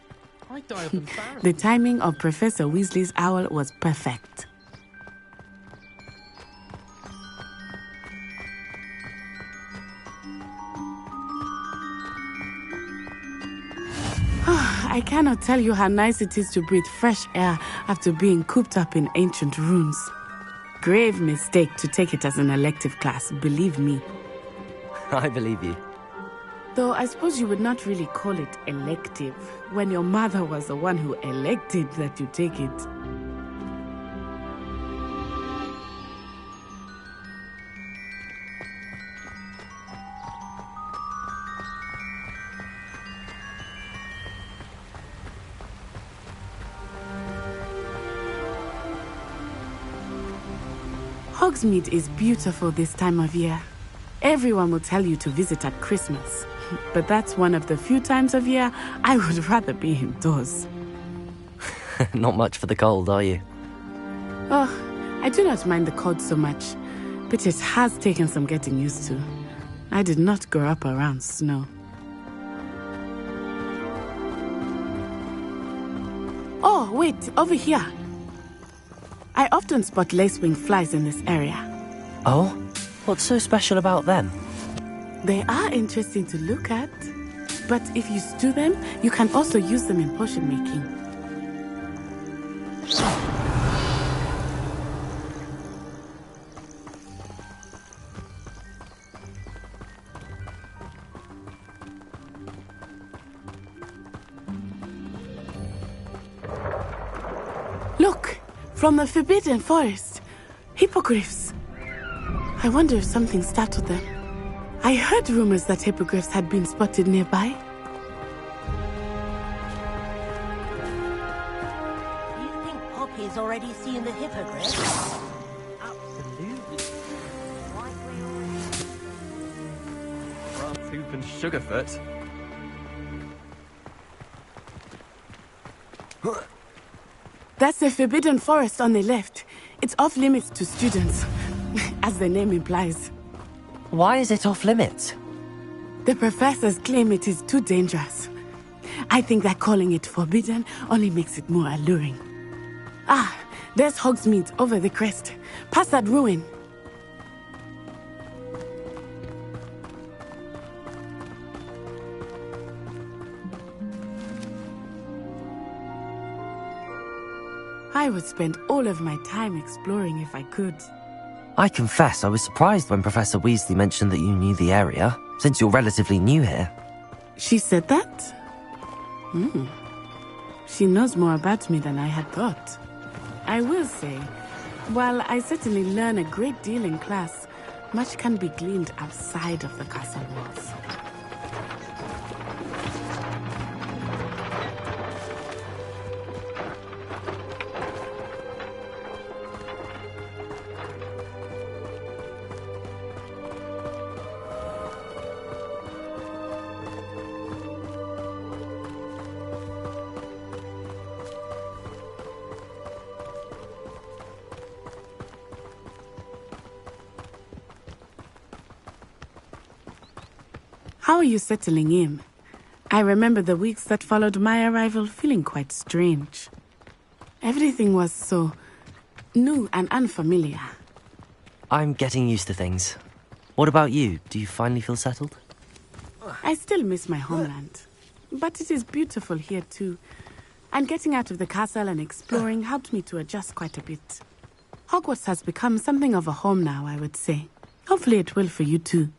I die of embarrassment.
The timing of Professor Weasley's owl was perfect. I cannot tell you how nice it is to breathe fresh air after being cooped up in ancient ruins. Grave mistake to take it as an elective class, believe me.
I believe you.
Though I suppose you would not really call it elective, when your mother was the one who elected that you take it. Hogsmeade is beautiful this time of year. Everyone will tell you to visit at Christmas. But that's one of the few times of year I would rather be indoors.
Not much for the cold, are you?
Oh, I do not mind the cold so much, but it has taken some getting used to. I did not grow up around snow. Oh, wait, over here. I often spot lacewing flies in this area.
Oh? What's so special about them?
They are interesting to look at, but if you stew them, you can also use them in potion making. Look! From the Forbidden Forest. Hippogriffs. I wonder if something startled them. I heard rumors that hippogriffs had been spotted nearby.
You think Poppy's already seen the hippogriff?
Absolutely. Tooth and Sugarfoot.
That's the Forbidden Forest on the left. It's off limits to students, as the name implies.
Why is it off limits?
The professors claim it is too dangerous. I think that calling it forbidden only makes it more alluring. Ah, there's Hogsmeade over the crest. Past that ruin. I would spend all of my time exploring if I could.
I confess I was surprised when Professor Weasley mentioned that you knew the area, since you're relatively new here.
She said that? She knows more about me than I had thought. I will say, while I certainly learn a great deal in class, much can be gleaned outside of the castle walls. How are you settling in? I remember the weeks that followed my arrival feeling quite strange. Everything was so new and unfamiliar.
I'm getting used to things. What about you? Do you finally feel settled?
I still miss my homeland. But it is beautiful here too. And getting out of the castle and exploring helped me to adjust quite a bit. Hogwarts has become something of a home now, I would say. Hopefully it will for you too.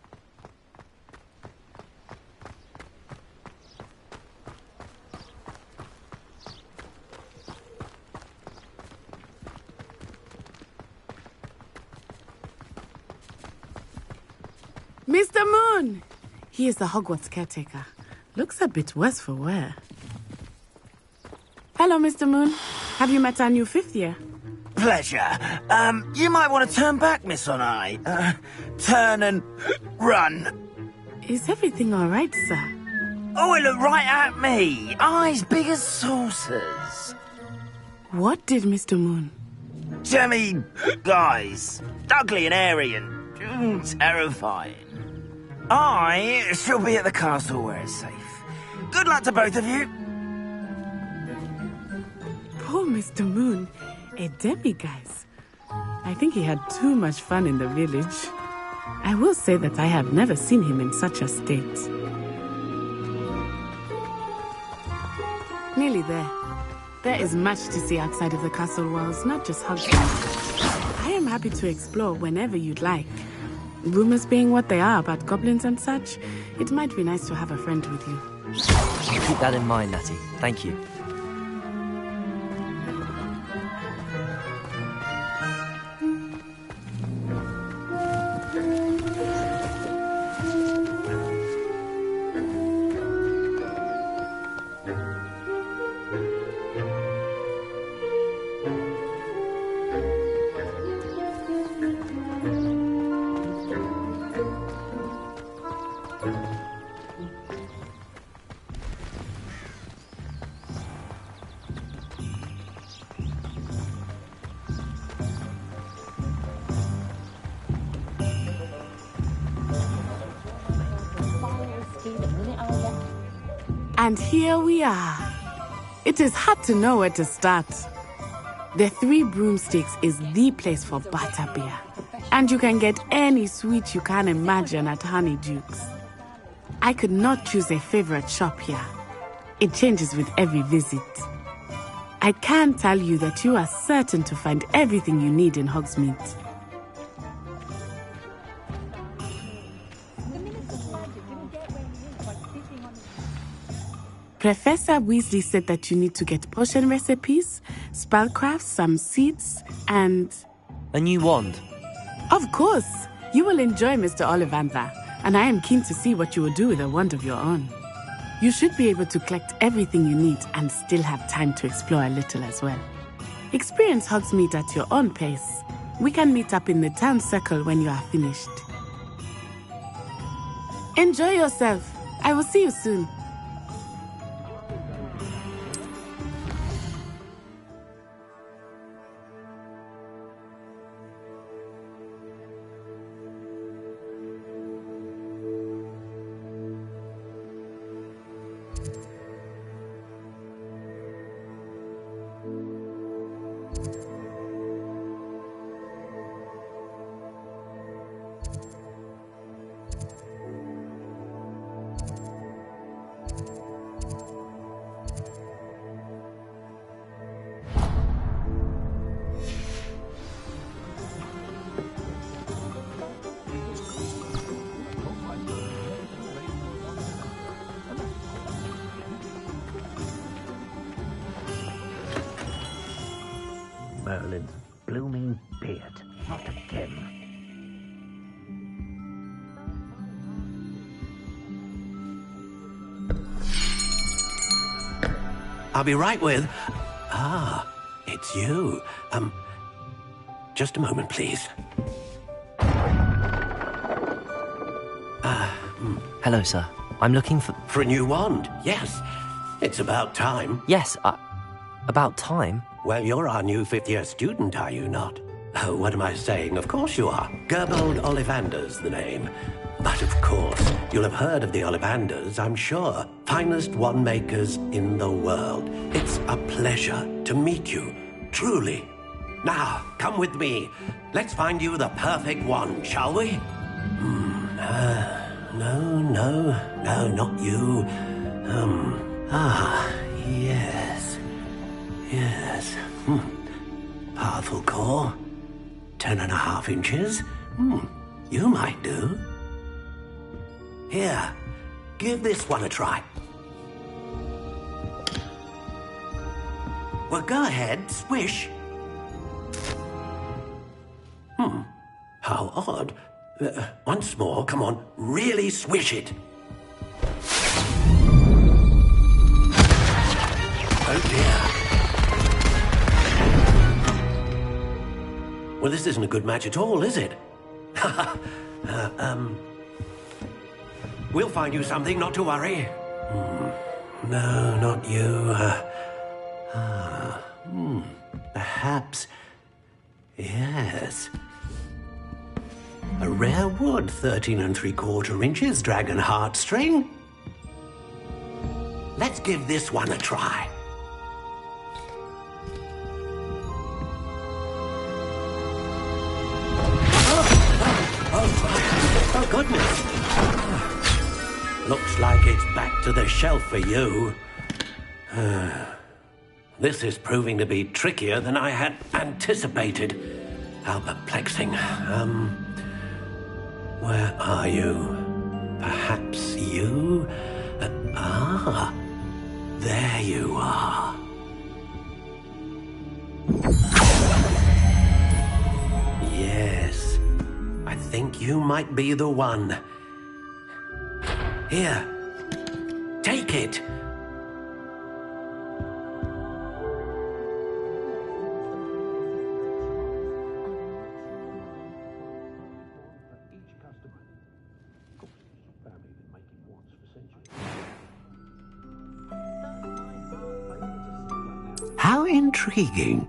Mr. Moon! He is the Hogwarts caretaker. Looks a bit worse for wear. Hello, Mr. Moon. Have you met our new 5th year?
Pleasure. You might want to turn back, Miss Onai. Turn and run.
Is everything all right, sir?
Oh, it looked right at me. Eyes big as saucers.
What did Mr. Moon?
Jemmy, guys. Ugly and airy and terrifying. I shall be at the castle where it's safe. Good luck to both of you.
Poor Mr. Moon. A demiguise. I think he had too much fun in the village. I will say that I have never seen him in such a state. Nearly there. There is much to see outside of the castle walls, not just Hogsmeade. I am happy to explore whenever you'd like. Rumors being what they are about goblins and such, it might be nice to have a friend with you.
Keep that in mind, Natty. Thank you.
And here we are. It is hard to know where to start. The Three Broomsticks is the place for butterbeer. And you can get any sweet you can imagine at Honeydukes. I could not choose a favorite shop here. It changes with every visit. I can tell you that you are certain to find everything you need in Hogsmeade. Professor Weasley said that you need to get potion recipes, spellcrafts, some seeds, and...
a new wand?
Of course! You will enjoy Mr. Ollivander, and I am keen to see what you will do with a wand of your own. You should be able to collect everything you need and still have time to explore a little as well. Experience Hogsmeade at your own pace. We can meet up in the town circle when you are finished. Enjoy yourself. I will see you soon.
Merlin's blooming beard. Not again. I'll be right with... Ah, it's you. Just a moment, please.
Hello, sir. I'm looking for...
For a new wand, yes. It's about time.
Yes, about time?
Well, you're our new 5th-year student, are you not? Oh, what am I saying? Of course you are. Gerbold Ollivander's the name. But of course, you'll have heard of the Ollivanders, I'm sure. Finest wand makers in the world. It's a pleasure to meet you, truly. Now, come with me. Let's find you the perfect wand, shall we? No, not you. Yes. Powerful core. 10.5 inches. You might do. Here, give this one a try. Well, go ahead, swish. How odd. Once more, come on, really swish it. Oh dear. Well, this isn't a good match at all, is it? We'll find you something, not to worry. No, not you. Perhaps. Yes. A rare wood, 13 3/4 inches, dragon heartstring. Let's give this one a try. Oh, goodness. Looks like it's back to the shelf for you. This is proving to be trickier than I had anticipated. How perplexing. Where are you? Perhaps you? There you are. Yes, I think you might be the one. Here, take it. How intriguing.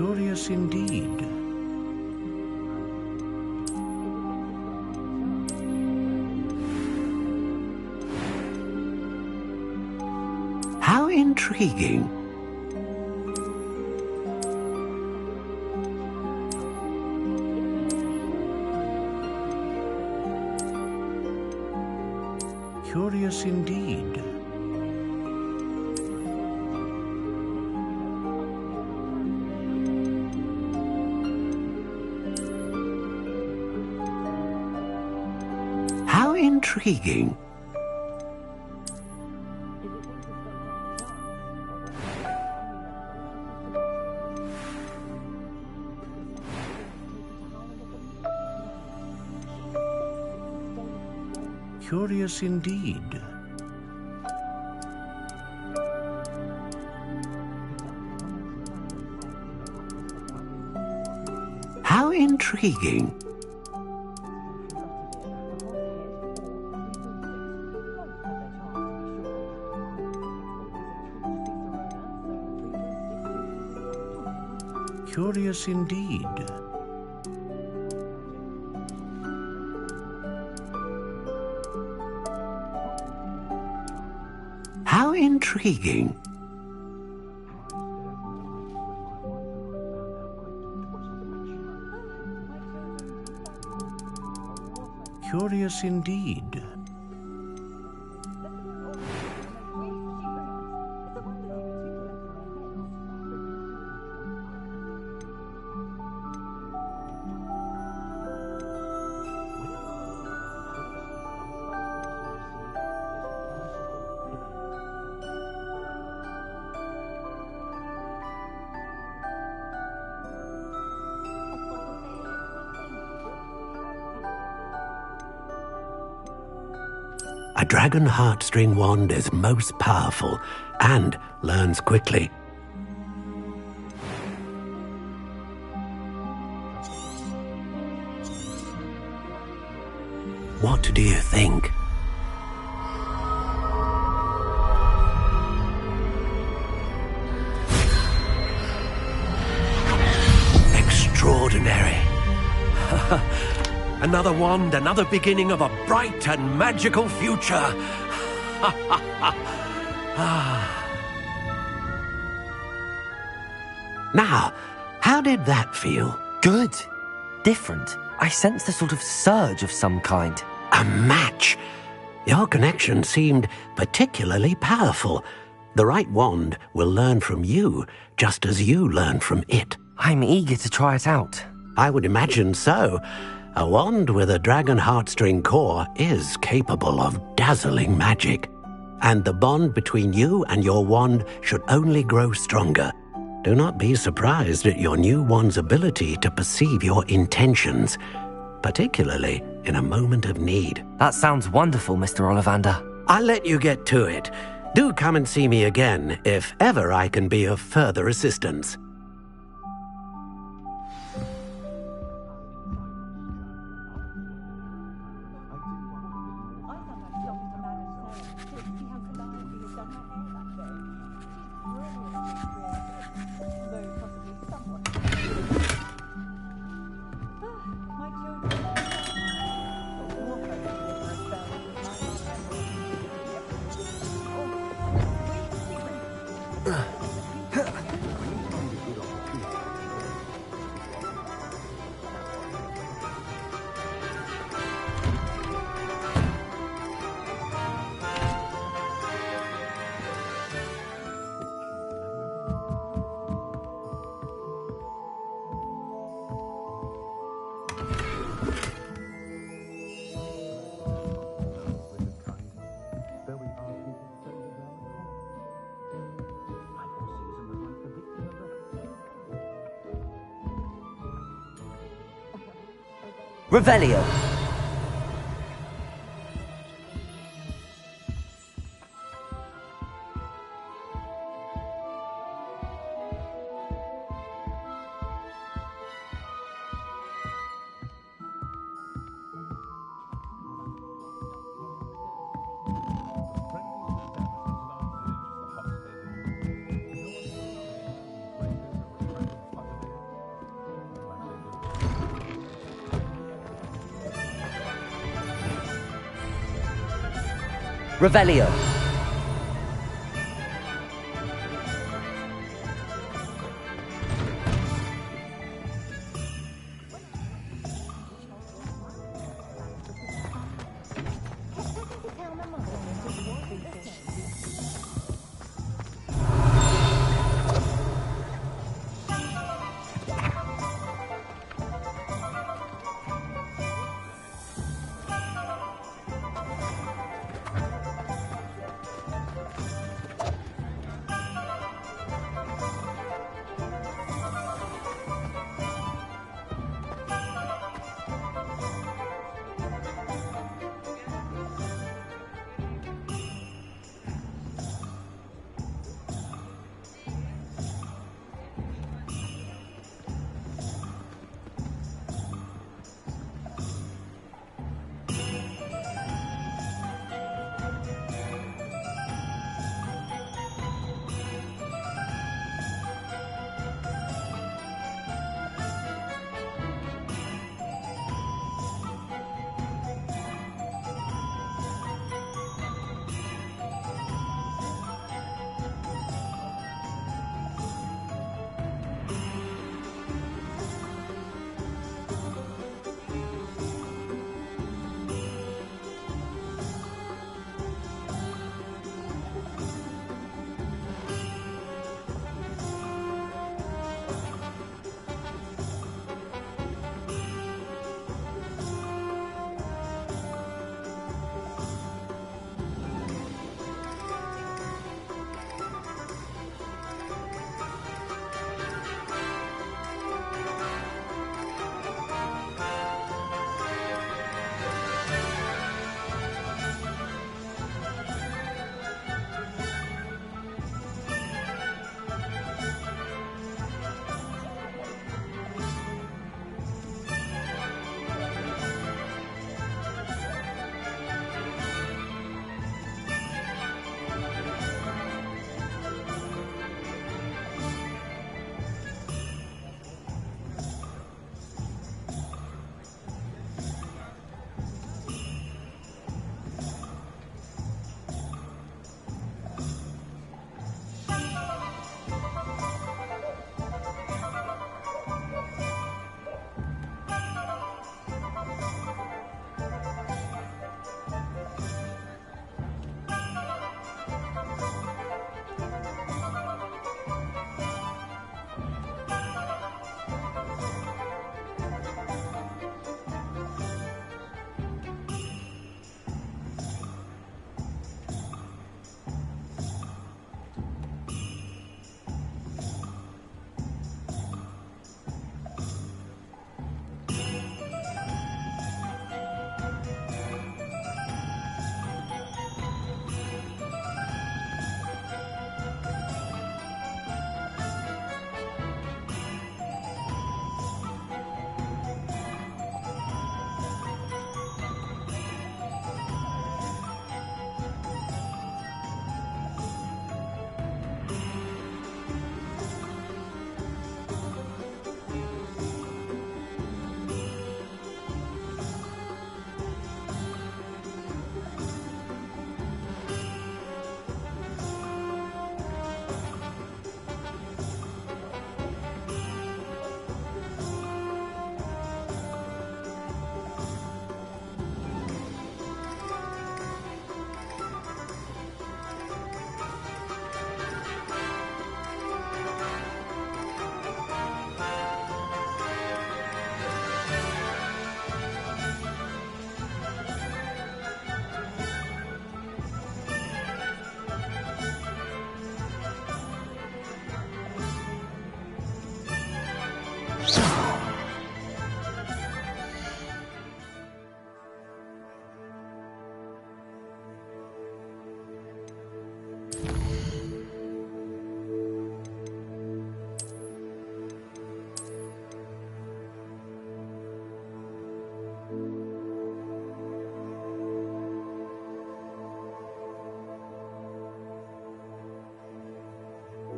Curious indeed. How intriguing. Curious indeed. How intriguing. Curious indeed. How intriguing. Curious indeed. How intriguing. Curious indeed.
A dragon heartstring wand is most powerful and learns quickly. What do you think? Extraordinary. Another wand, another beginning of a bright and magical future. Now, how did that feel?
Good. Different. I sensed a sort of surge of some kind.
A match. Your connection seemed particularly powerful. The right wand will learn from you, just as you learn from it.
I'm eager to try it out.
I would imagine so. A wand with a dragon heartstring core is capable of dazzling magic. And the bond between you and your wand should only grow stronger. Do not be surprised at your new wand's ability to perceive your intentions, particularly in a moment of need.
That sounds wonderful, Mr. Ollivander.
I'll let you get to it. Do come and see me again if ever I can be of further assistance.
Revelio. Revelio.